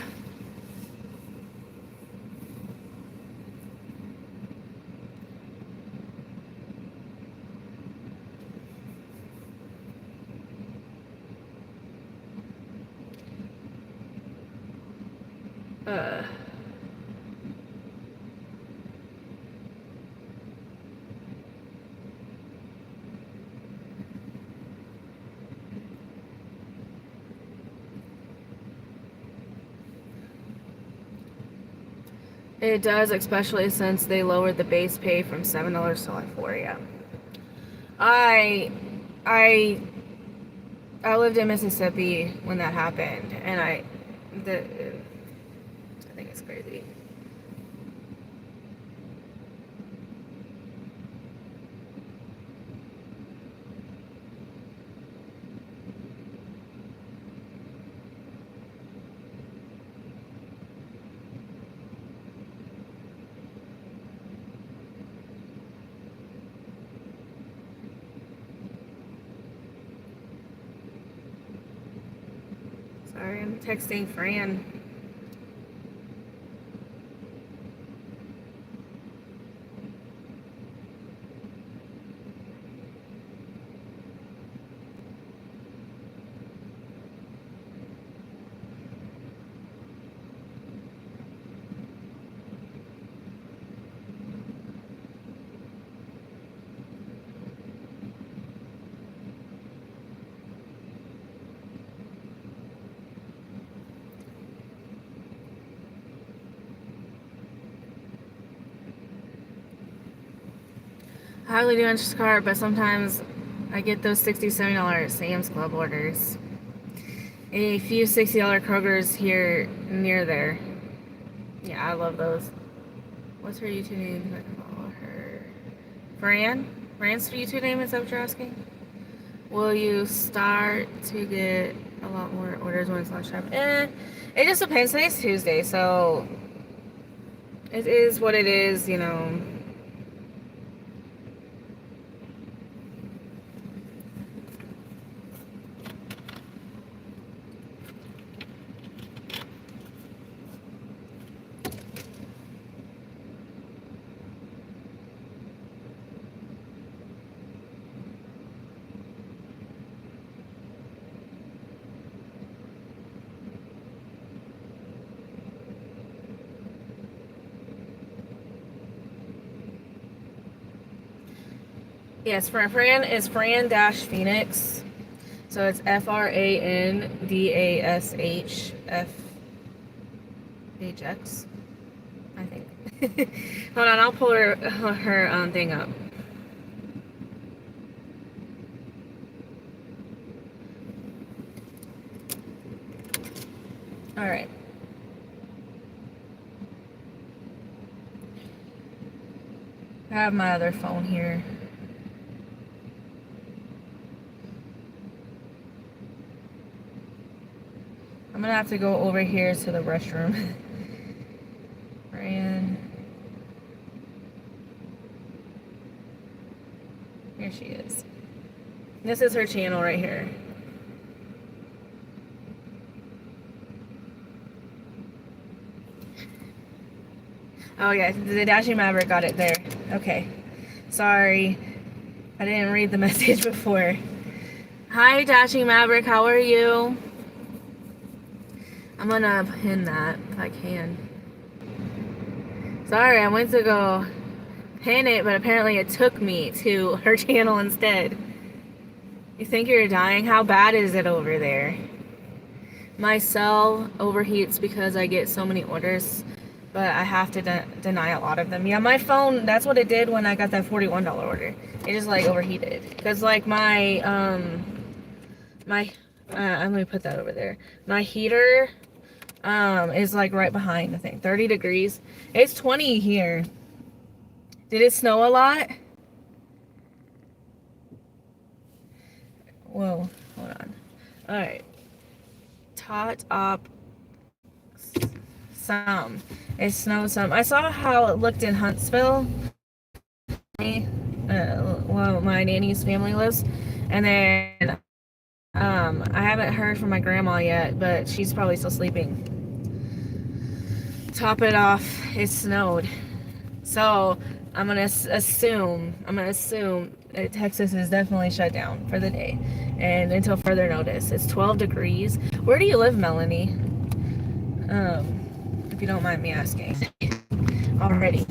It does, especially since they lowered the base pay from $7 to like $4. Yeah. I lived in Mississippi when that happened, and I think it's crazy. texting Fran. I hardly do Instacart, but sometimes I get those $60, $70 Sam's Club orders. A few $60 Kroger's here near there. Yeah, I love those. What's her YouTube name? I can follow her. Fran? Fran's YouTube name, is that what you're asking? Will you start to get a lot more orders when it's lunchtime? It just depends. Today's Tuesday, so it is what it is, you know. Yes, Fran is Fran-Phoenix. So it's FRANDASHFHX, I think. Hold on, I'll pull her thing up. All right. I have my other phone here. I'm gonna have to go over here to the restroom. Fran. Here she is. This is her channel right here. Oh yeah, the Dashing Maverick got it there. Okay. Sorry. I didn't read the message before. Hi Dashing Maverick, how are you? I'm gonna pin that if I can. Sorry, I went to go pin it, but apparently it took me to her channel instead. You think you're dying? How bad is it over there? My cell overheats because I get so many orders, but I have to deny a lot of them. Yeah, my phone, that's what it did when I got that $41 order. It just like overheated. Because like my, let me put that over there. My heater is like right behind the thing. 30 degrees. It's 20 here. Did it snow a lot? Whoa, hold on. Alright. Tot up some. It snowed some. I saw how it looked in Huntsville. Well, my nanny's family lives. And then I haven't heard from my grandma yet, but she's probably still sleeping. Top it off, it snowed. So I'm gonna assume that Texas is definitely shut down for the day and until further notice. It's 12 degrees. Where do you live, Melanie? If you don't mind me asking. Already.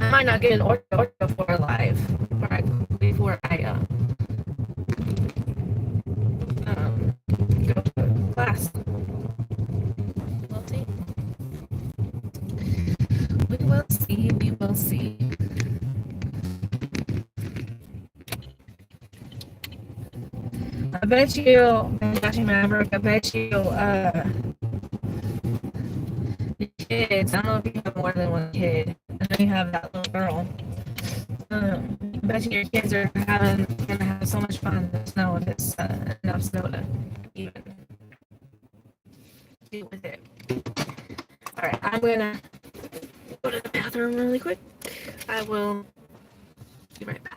I might not get an order before live. Before I go to class. We'll see. We will see. We will see. I bet you, Dashing Maverick, I bet you, the kids, I don't know if you have more than one kid. I know you have that little girl. I bet you your kids are gonna have so much fun in the snow if it's enough snow to even deal with it. Alright, I'm gonna go to the bathroom really quick. I will be right back.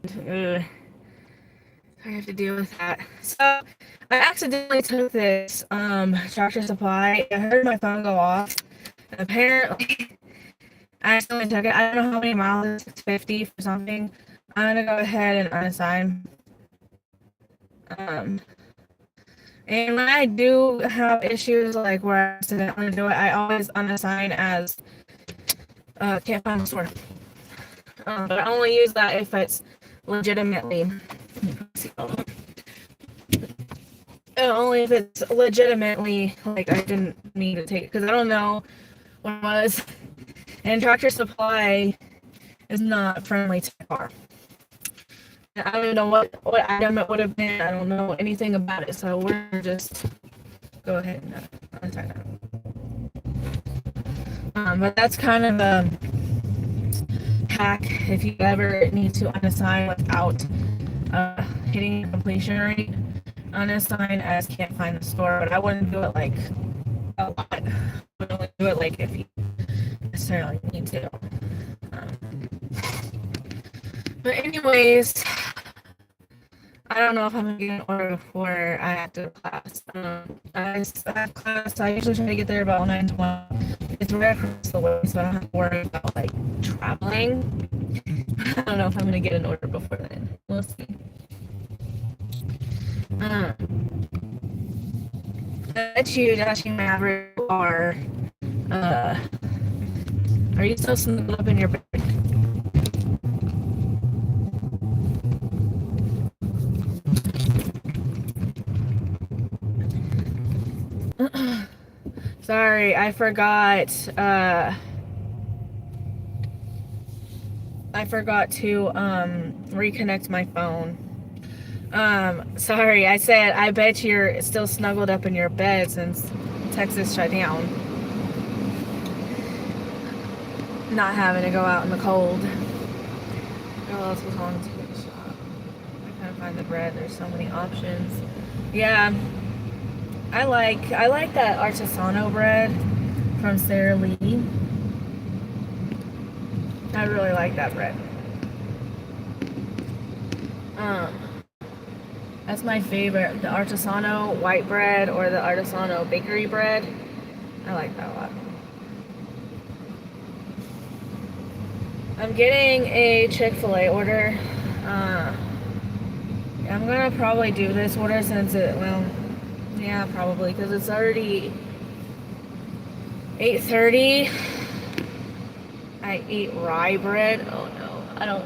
I have to deal with that. So I accidentally took this Tractor Supply. I heard my phone go off. Apparently, I accidentally took it. I don't know how many miles. It's 50 for something. I'm gonna go ahead and unassign. And when I do have issues like where I accidentally do it, I always unassign as can't find the store. But I only use that if it's legitimately. Only if it's legitimately like I didn't need to take it, because I don't know what it was. And Tractor Supply is not friendly to the car. I don't even know what item it would have been. I don't know anything about it, so we're just go ahead and untie that. But that's kind of a hack if you ever need to unassign without hitting the completion rate. Unassign as can't find the store, but I wouldn't do it like a lot. I would only do it like if you necessarily need to. But anyways, I don't know if I'm gonna get an order before I have to class. I have class. I usually try to get there about 9:20. It's right across the way, so I don't have to worry about like traveling. I don't know if I'm gonna get an order before then. We'll see. I bet you, Dashing Maverick, are you still snuggled up in your bed? Sorry, I forgot to reconnect my phone. Sorry, I said I bet you're still snuggled up in your bed since Texas shut down. Not having to go out in the cold. What else was on to the shop? I can't find the bread. There's so many options. Yeah, I like that artisanal bread from Sara Lee. I really like that bread. That's my favorite. The artisanal white bread or the artisanal bakery bread. I like that a lot. I'm getting a Chick-fil-A order. I'm gonna probably do this order since yeah, probably, because it's already 8:30. I eat rye bread. Oh no, I don't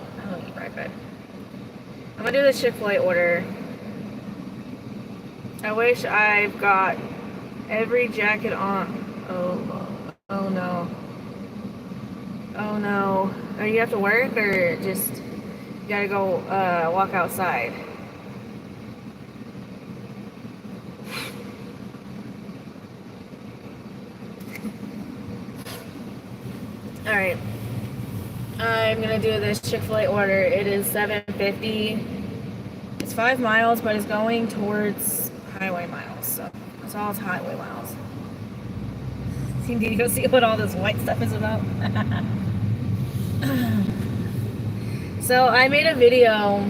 eat rye bread. I'm gonna do this Chick-fil-A order. I wish I've got every jacket on. Oh no. Oh no. Are you have to work or just you gotta go walk outside? Alright. I'm gonna do this Chick-fil-A order. It is $7.50. It's 5 miles, but it's going towards highway miles, so it's all highway miles. Need to go see what all this white stuff is about. So I made a video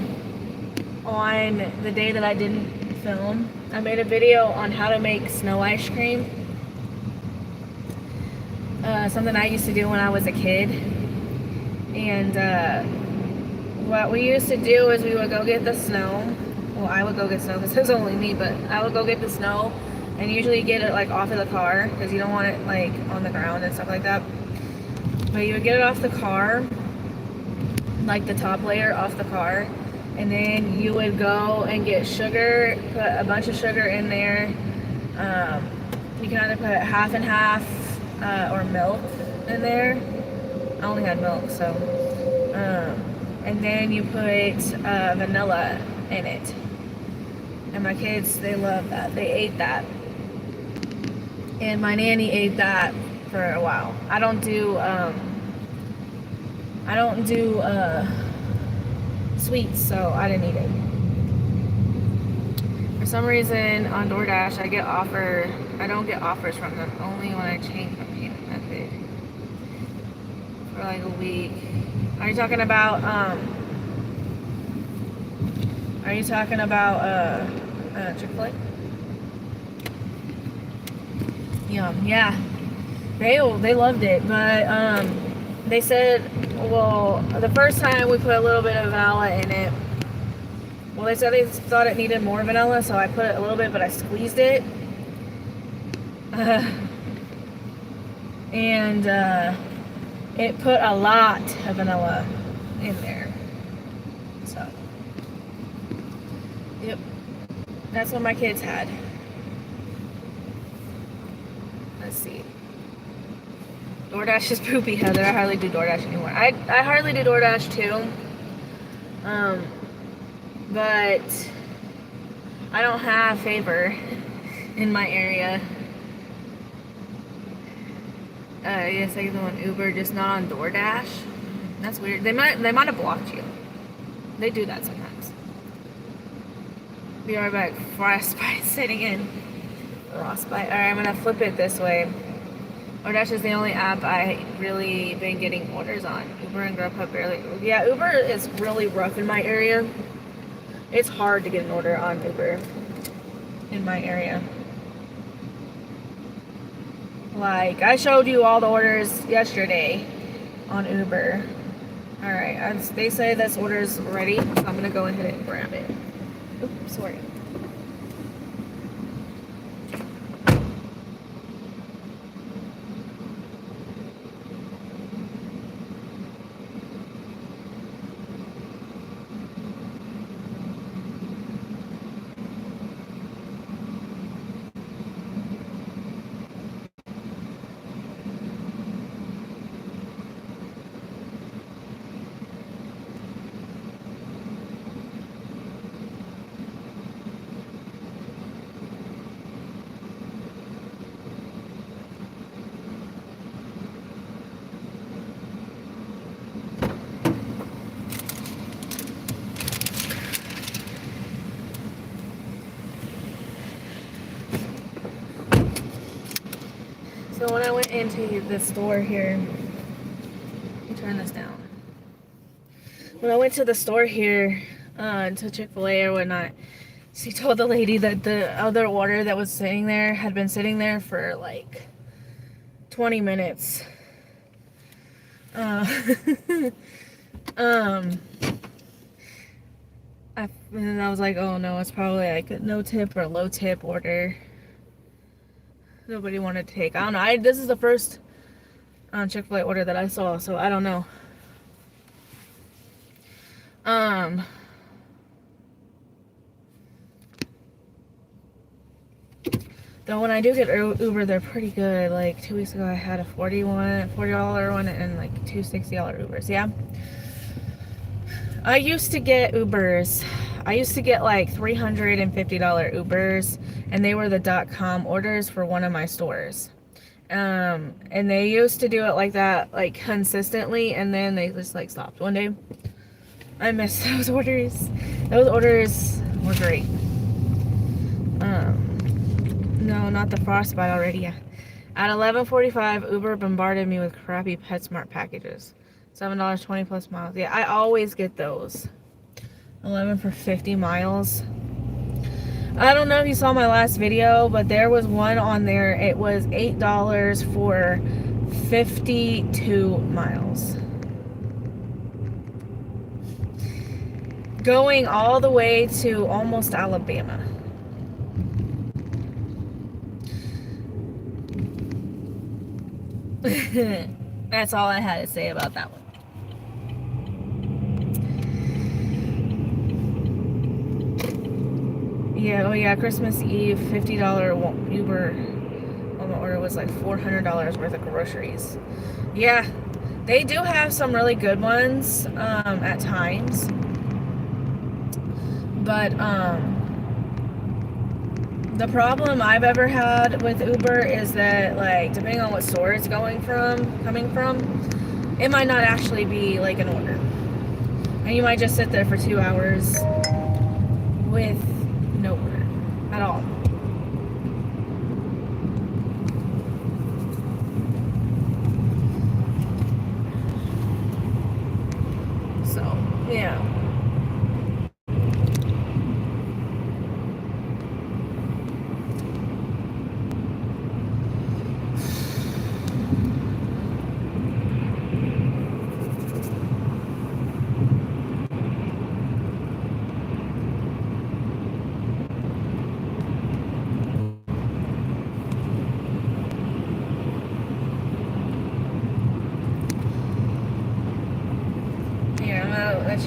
on the day that I didn't film. I made a video on how to make snow ice cream. Something I used to do when I was a kid. And what we used to do is we would go get the snow. Well, I would go get snow because it was only me, but I would go get the snow and usually get it like off of the car because you don't want it like on the ground and stuff like that. But you would get it off the car, like the top layer off the car, and then you would go and get sugar, put a bunch of sugar in there. You can either put half and half or milk in there. I only had milk, so. And then you put vanilla in it. And my kids, they love that. They ate that. And my nanny ate that for a while. I don't do sweets, so I didn't eat it. For some reason on DoorDash I don't get offers from them, only when I change my payment method. For like a week. Are you talking about Are you talking about Chick-fil-A? Yum. Yeah. They loved it, but they said, well, the first time we put a little bit of vanilla in it. Well, they said they thought it needed more vanilla, so I put it a little bit, but I squeezed it. And it put a lot of vanilla in there. So, yep. That's what my kids had. Let's see. DoorDash is poopy, Heather. I hardly do DoorDash anymore. I hardly do DoorDash too. But I don't have Favor in my area. Yes, I go on Uber, just not on DoorDash. That's weird. They might have blocked you. They do that sometimes. Be right back. Frostbite sitting in. Frostbite. Alright, I'm gonna flip it this way. DoorDash is the only app I really been getting orders on. Uber and Grubhub barely. Yeah, Uber is really rough in my area. It's hard to get an order on Uber in my area. Like, I showed you all the orders yesterday on Uber. Alright, they say this order's ready, so I'm gonna go ahead and grab it. Oops, sorry. So when I went into the store here, let me turn this down. When I went to the store here, to Chick-fil-A or whatnot, she told the lady that the other order that was sitting there had been sitting there for like 20 minutes. And I was like, oh no, it's probably like a no tip or low tip order. Nobody wanted to take. I don't know. This is the first Chick-fil-A order that I saw, so I don't know. Though when I do get Uber, they're pretty good. Like 2 weeks ago, I had a $40 one and like two $60 Ubers. Yeah. I used to get Ubers. I used to get like $350 Ubers, and they were the .com orders for one of my stores. And they used to do it like that, like consistently, and then they just like stopped one day. I miss those orders. Those orders were great. No, not the Frostbite already. Yeah. At 11:45, Uber bombarded me with crappy PetSmart packages. $7.20 plus miles. Yeah, I always get those. 11 for 50 miles. I don't know if you saw my last video, but there was one on there. It was $8 for 52 miles. Going all the way to almost Alabama. That's all I had to say about that one. Yeah, oh yeah, Christmas Eve, $50 Uber order was like $400 worth of groceries. Yeah, they do have some really good ones at times. But the problem I've ever had with Uber is that, like, depending on what store it's coming from, it might not actually be like an order. And you might just sit there for 2 hours with no order at all. So, yeah.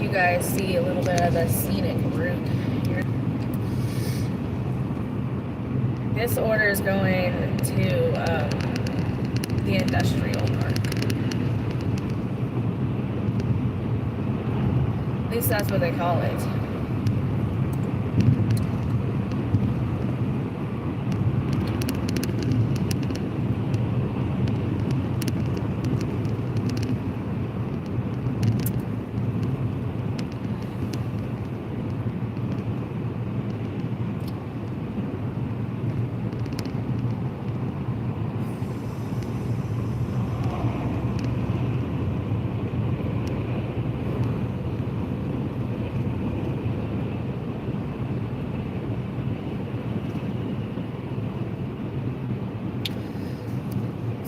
you guys see a little bit of the scenic route here. This order is going to the industrial park. At least that's what they call it.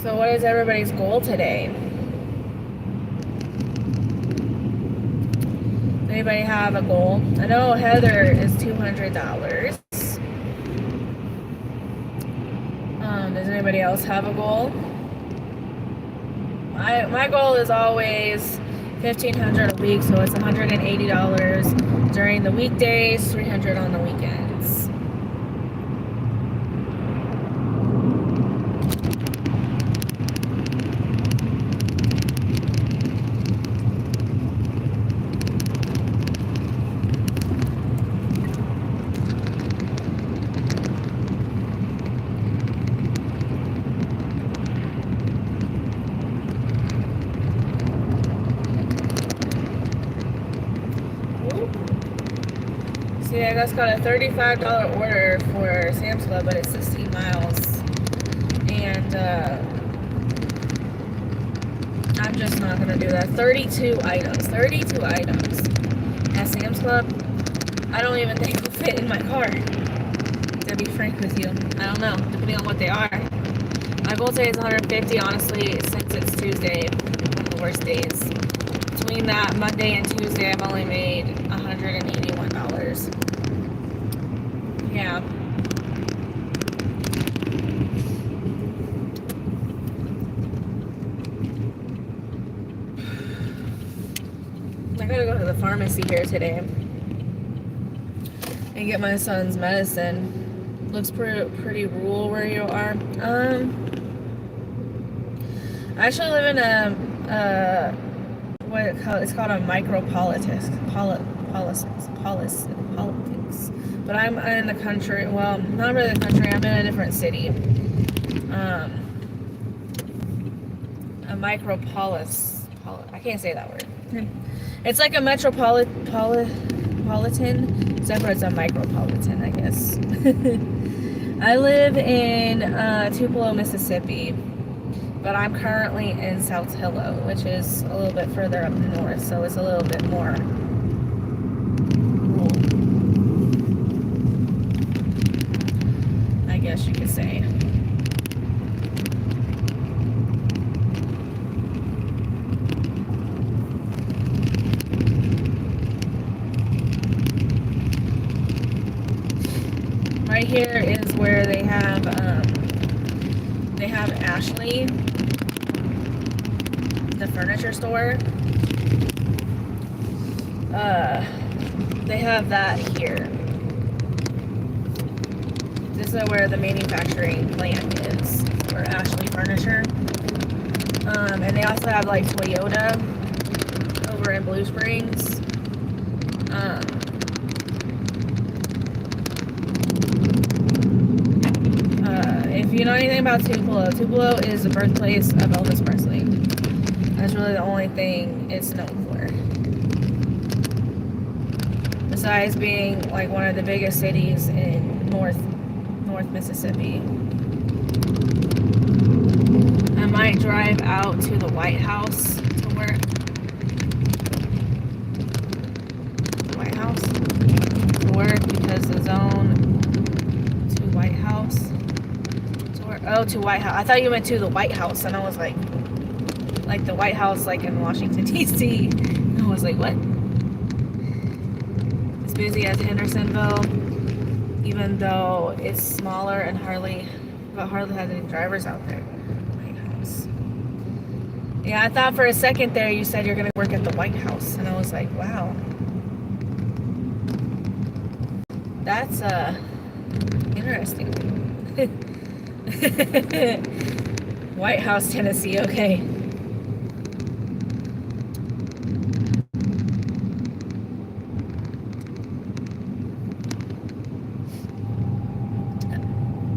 So what is everybody's goal today? Anybody have a goal? I know Heather is $200. Does anybody else have a goal? My goal is always $1,500 a week, so it's $180 during the weekdays, $300 on the weekends. See, I just got a $35 order for Sam's Club, but it's 16 miles. And I'm just not going to do that. 32 items. 32 items at Sam's Club. I don't even think will fit in my car, to be frank with you. I don't know, depending on what they are. My goal today is 150, honestly, since it's Tuesday, one of the worst days. Between that Monday and Tuesday, I've only made $181. Yeah. I gotta go to the pharmacy here today and get my son's medicine. Looks pretty rural where you are. I actually live in it's called a micropolitics. Politics. But I'm in the country. Well, not really the country. I'm in a different city. A micropolis. I can't say that word. It's like a metropolitan, except for it's a micropolitan, I guess. I live in Tupelo, Mississippi, but I'm currently in South Hilo, which is a little bit further up north, so it's a little bit more rural, I guess you could say. Right here is where they have Ashley, the furniture store. They have that here. This is where the manufacturing plant is for Ashley Furniture. And they also have like Toyota over in Blue Springs. If you know anything about Tupelo is the birthplace of Elvis Presley. That's really the only thing it's known for. Besides being like one of the biggest cities in North Mississippi. I might drive out to the White House to work. White House to work because the zone to White House to work. Oh, to White House. I thought you went to the White House, and I was like the White House, like in Washington D.C. And I was like, what? As busy as Hendersonville, even though it's smaller and hardly has any drivers out there. White House. Yeah, I thought for a second there you said you're going to work at the White House. And I was like, wow. That's interesting. White House, Tennessee, okay.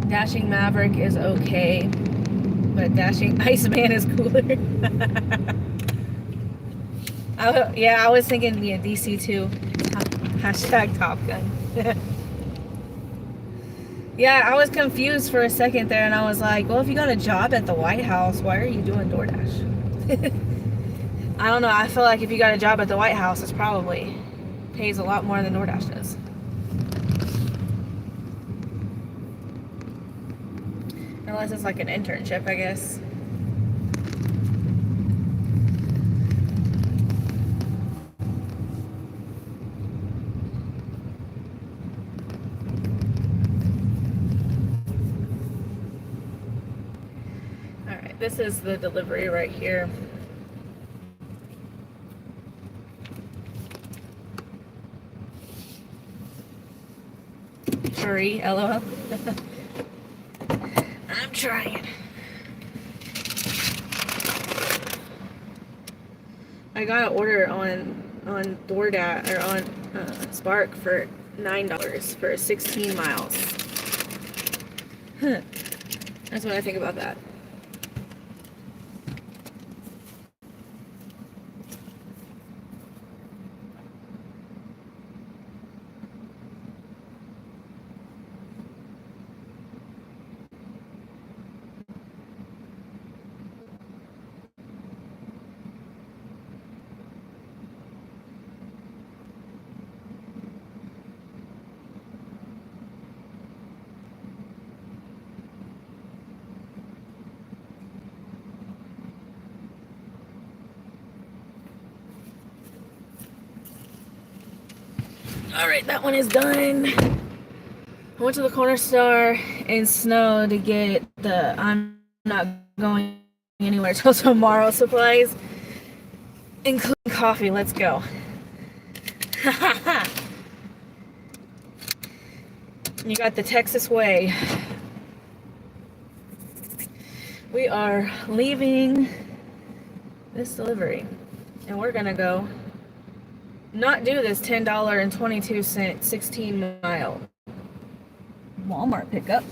Dashing Maverick is okay, but Dashing Iceman is cooler. I was thinking DC too. Hashtag Top Gun. Yeah, I was confused for a second there, and I was like, well, if you got a job at the White House, why are you doing DoorDash? I don't know. I feel like if you got a job at the White House, it's probably pays a lot more than DoorDash does. Unless it's like an internship, I guess. Alright, this is the delivery right here. Hurry, LOL. I'm trying. I got an order on DoorDash or on Spark for $9 for 16 miles. Huh. That's what I think about that. Alright, that one is done. I went to the corner store in Snow to get the I'm not going anywhere till tomorrow supplies, including coffee. Let's go. You got the Texas way. We are leaving this delivery, and we're gonna go not do this $10.22 16-mile Walmart pickup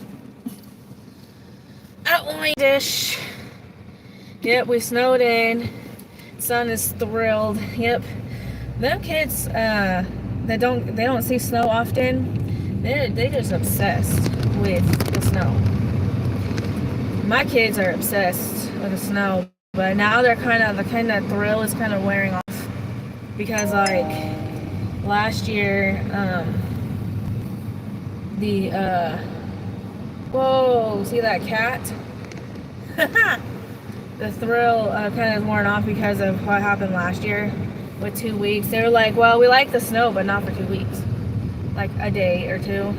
at Wyandish. Yep, we snowed in. Son is thrilled. Yep, them kids they don't see snow often. They're just obsessed with the snow. My kids are obsessed with the snow, but now they're the kind of thrill is kind of wearing off. Because like last year, whoa, see that cat? The thrill kind of worn off because of what happened last year with 2 weeks. They were like, well, we like the snow, but not for 2 weeks. Like a day or two.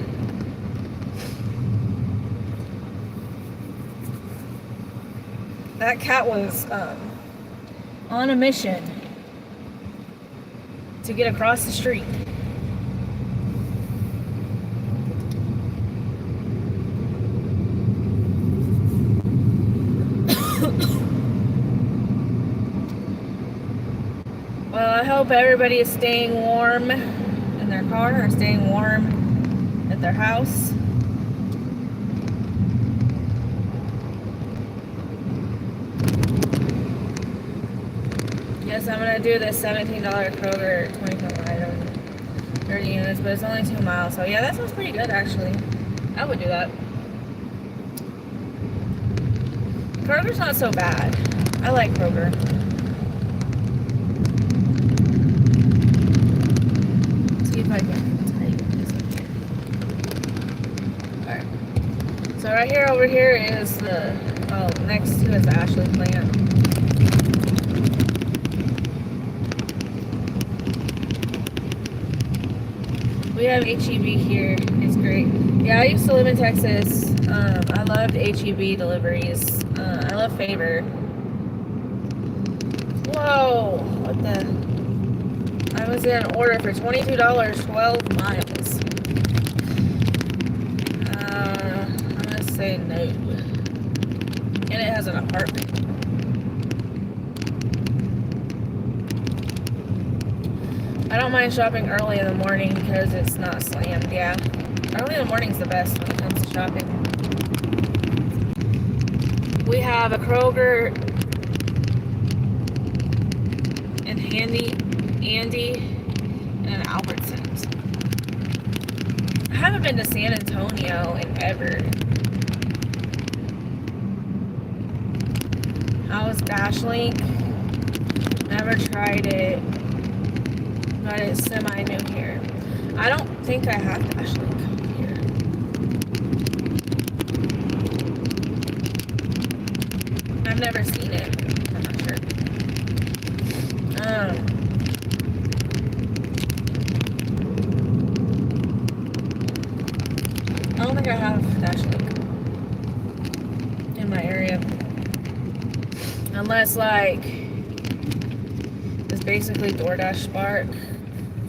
That cat was on a mission to get across the street. Well, I hope everybody is staying warm in their car or staying warm at their house. Yes, I'm gonna do this $17 Kroger 24 item, 30 units, but it's only 2 miles. So yeah, that sounds pretty good actually. I would do that. Kroger's not so bad. I like Kroger. Let's see if I can type this up here. Alright. So right here, over here is the, next to is the Ashley plant. We have HEB here. It's great. Yeah, I used to live in Texas. I loved HEB deliveries. I love Favor. Whoa, what the? I was in an order for $22, 12 miles. I'm gonna say no. And it has an apartment. I don't mind shopping early in the morning because it's not slammed, yeah. Early in the morning's the best when it comes to shopping. We have a Kroger and Andy, and an Albertsons. I haven't been to San Antonio in ever. How was Dashlink? Never tried it, but it's semi-new here. I don't think I have Dashlink here. I've never seen it. I'm not sure. I don't think I have Dashlink in my area. Unless, like, it's basically DoorDash Spark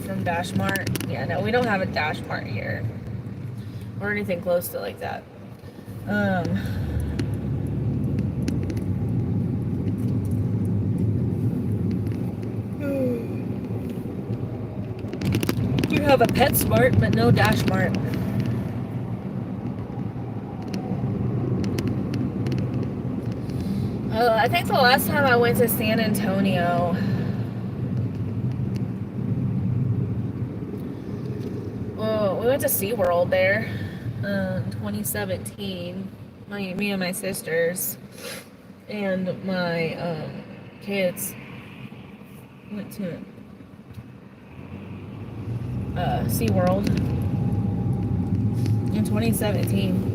from Dash Mart. Yeah, no, we don't have a Dash Mart here. Or anything close to like that. We have a PetSmart, but no Dash Mart. I think the last time I went to San Antonio, we went to SeaWorld there in 2017. Me and my sisters and my kids went to SeaWorld in 2017.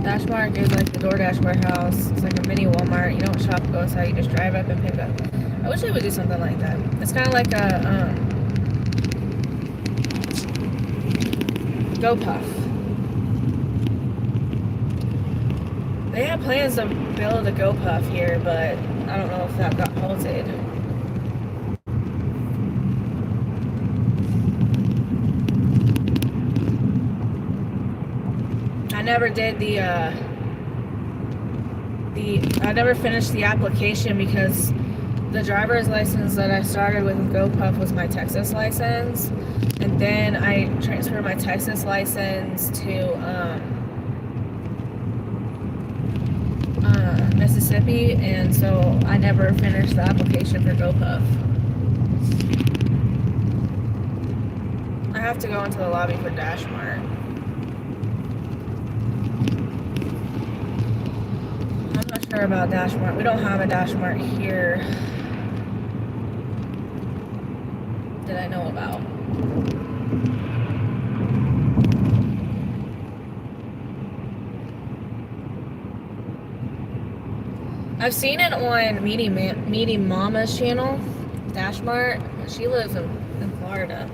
Dash Mart is like the DoorDash warehouse. It's like a mini Walmart. You don't shop, go inside, you just drive up and pick up. I wish they would do something like that. It's kind of like a GoPuff. They had plans to build a GoPuff here, but I don't know if that got halted. I never did I never finished the application because the driver's license that I started with GoPuff was my Texas license, and then I transferred my Texas license to Mississippi, and so I never finished the application for GoPuff. I have to go into the lobby for Dash Mart. I'm not sure about Dash Mart. We don't have a Dash Mart here that I know about. I've seen it on Meaty Mama's channel, Dash Mart. She lives in Florida.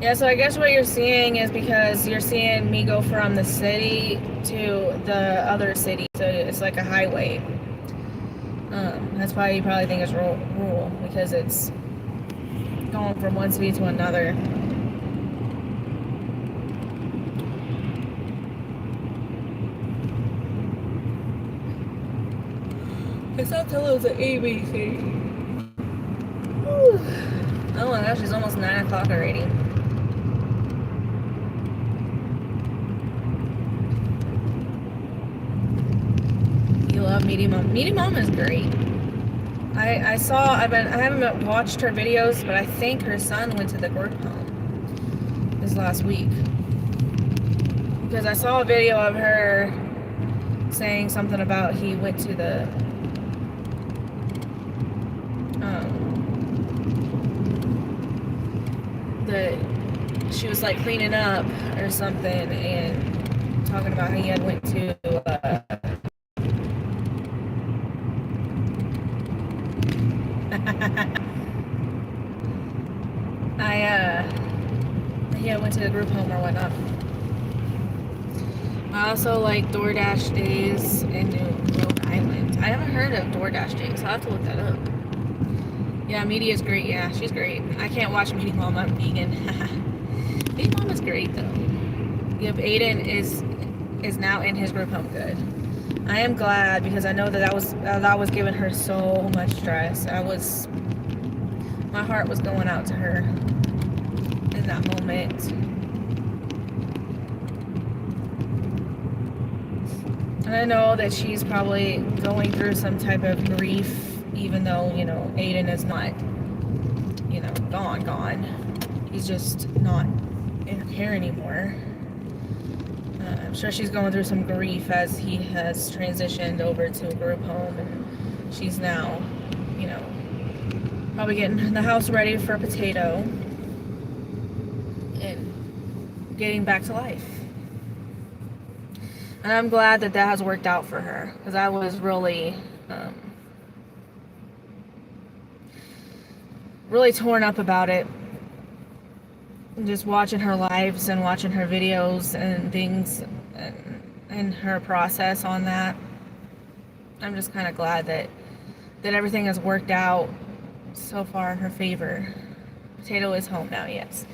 Yeah, so I guess what you're seeing is because you're seeing me go from the city to the other city, so it's like a highway. That's why you probably think it's rural, because it's going from one city to another. I saw Pillows at ABC. Oh my gosh, it's almost 9 o'clock already. You love Meaty Mom. Meaty Mom is great. I haven't watched her videos, but I think her son went to the group home this last week. Because I saw a video of her saying something about he went to the she was like cleaning up or something and talking about how he had went to Yeah, I went to the group home or whatnot. I also like DoorDash Days in Rhode Island. I haven't heard of DoorDash Days. I'll have to look that up. Yeah, Media's great. Yeah, she's great. I can't watch Media Mom. I'm vegan. Media Mom is great though. Yep, Aiden is now in his group home. Good. I am glad because I know that was giving her so much stress. My heart was going out to her in that moment. And I know that she's probably going through some type of grief, even though, Aiden is not, gone. He's just not in her care anymore. I'm sure she's going through some grief as he has transitioned over to a group home, and she's now, probably getting the house ready for Potato and getting back to life. And I'm glad that has worked out for her, because I was really, really torn up about it. Just watching her lives and watching her videos and things and her process on that. I'm just kind of glad that everything has worked out so far in her favor. Potato is home now, yes.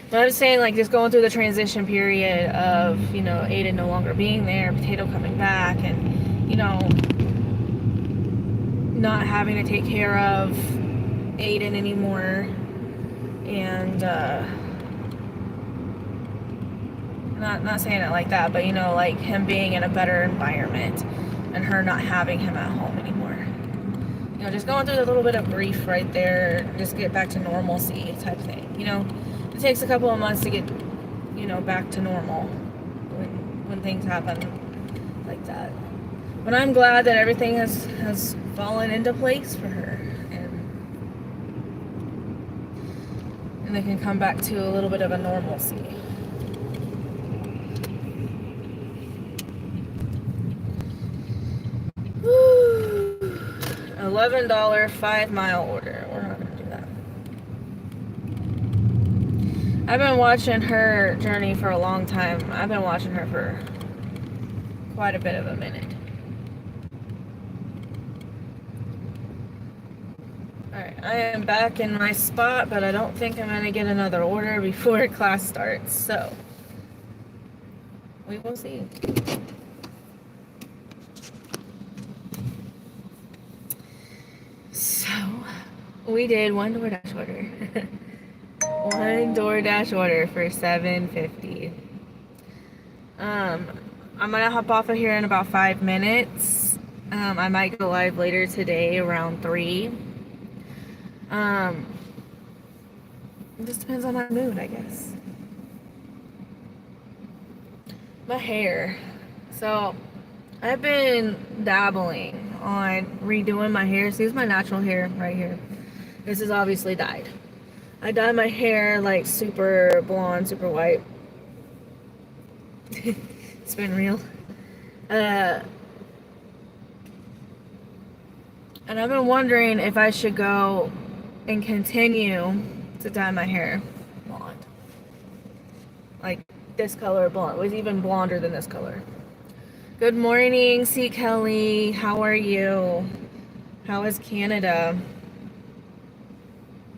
But I'm saying, like, just going through the transition period of, Aiden no longer being there, Potato coming back, and, not having to take care of Aiden anymore, and, not saying it like that, but, like, him being in a better environment, and her not having him at home anymore. Just going through a little bit of grief right there, just get back to normalcy type thing, It takes a couple of months to get, back to normal when things happen like that. But I'm glad that everything has fallen into place for her, and they can come back to a little bit of a normalcy. $11 5-mile order. We're not gonna do that. I've been watching her journey for a long time. I've been watching her for quite a bit of a minute. Alright, I am back in my spot, but I don't think I'm gonna get another order before class starts, so we will see. So, we did one DoorDash order. One DoorDash order for $7.50. I'm gonna hop off of here in about 5 minutes. I might go live later today around 3. It just depends on my mood, I guess. My hair. So, I've been dabbling on redoing my hair. See, this is my natural hair right here. This is obviously dyed. I dyed my hair like super blonde, super white. It's been real. And I've been wondering if I should go and continue to dye my hair blonde. Like this color blonde. It was even blonder than this color. Good morning, C. Kelly. How are you? How is Canada?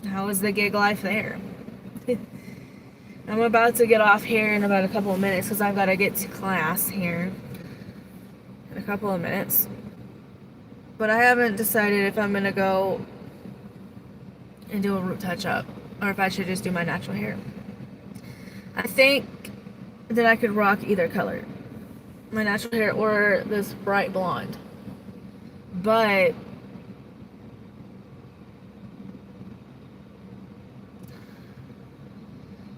How is the gig life there? I'm about to get off here in about a couple of minutes because I've got to get to class here in a couple of minutes. But I haven't decided if I'm going to go and do a root touch-up or if I should just do my natural hair. I think that I could rock either color. My natural hair or this bright blonde. But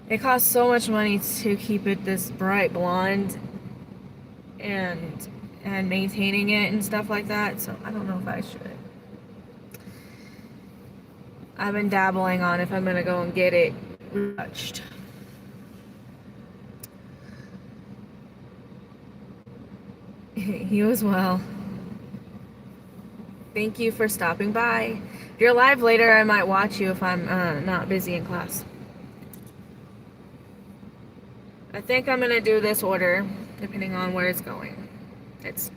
it costs so much money to keep it this bright blonde and maintaining it and stuff like that, so I don't know if I should. I've been dabbling on if I'm gonna go and get it touched. You as well. Thank you for stopping by. If you're live later, I might watch you if I'm not busy in class. I think I'm gonna do this order, depending on where it's going. It's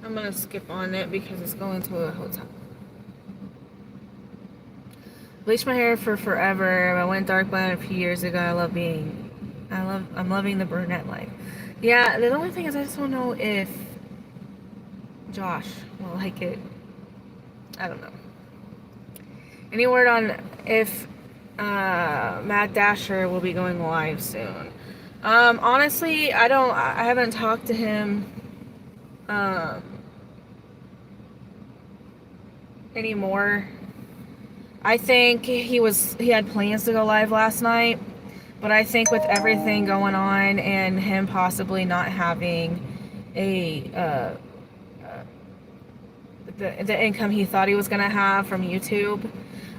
I'm gonna skip on it because it's going to a hotel. Bleached my hair for forever. I went dark blonde a few years ago. I'm loving the brunette life. Yeah, the only thing is I just don't know if Josh will like it. I don't know. Any word on if Matt Dasher will be going live soon? Honestly, I haven't talked to him anymore. I think he had plans to go live last night, but I think with everything going on and him possibly not having the income he thought he was gonna have from YouTube,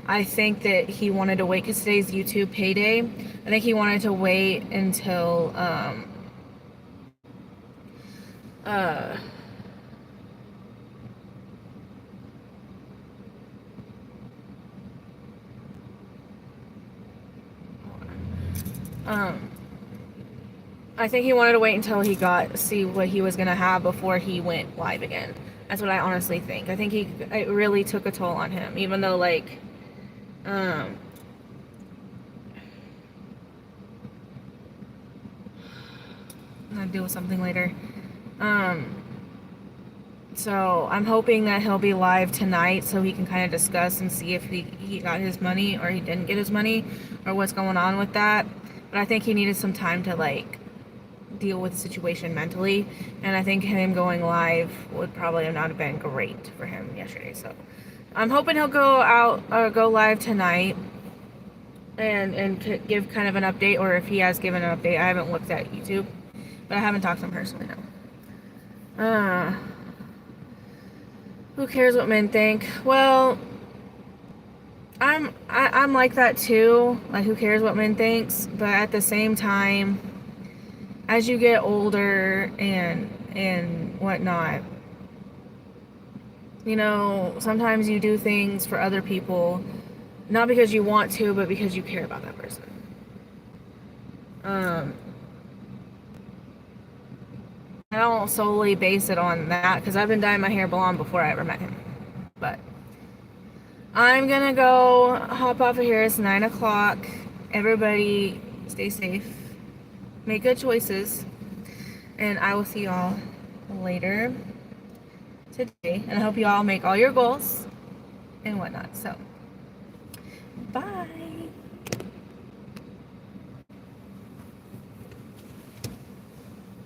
I think that he wanted to wait because today's YouTube payday. I think he wanted to wait until I think he wanted to wait until he see what he was gonna have before he went live again. That's what I honestly think. I think it really took a toll on him, even though like I'm gonna deal with something later. So I'm hoping that he'll be live tonight so he can kind of discuss and see if he got his money or he didn't get his money or what's going on with that. But I think he needed some time to like deal with the situation mentally, and I think him going live would probably not have been great for him yesterday. So I'm hoping he'll go live tonight and give kind of an update, or if he has given an update. I haven't looked at YouTube, but I haven't talked to him personally now. Who cares what men think? Well, I'm like that too. Like, who cares what men thinks? But at the same time, as you get older and whatnot, you know, sometimes you do things for other people, not because you want to, but because you care about that person. I don't solely base it on that because I've been dyeing my hair blonde before I ever met him. But I'm gonna go hop off of here. It's 9 o'clock. Everybody stay safe. Make good choices. And I will see y'all later today. And I hope you all make all your goals and whatnot. So, bye.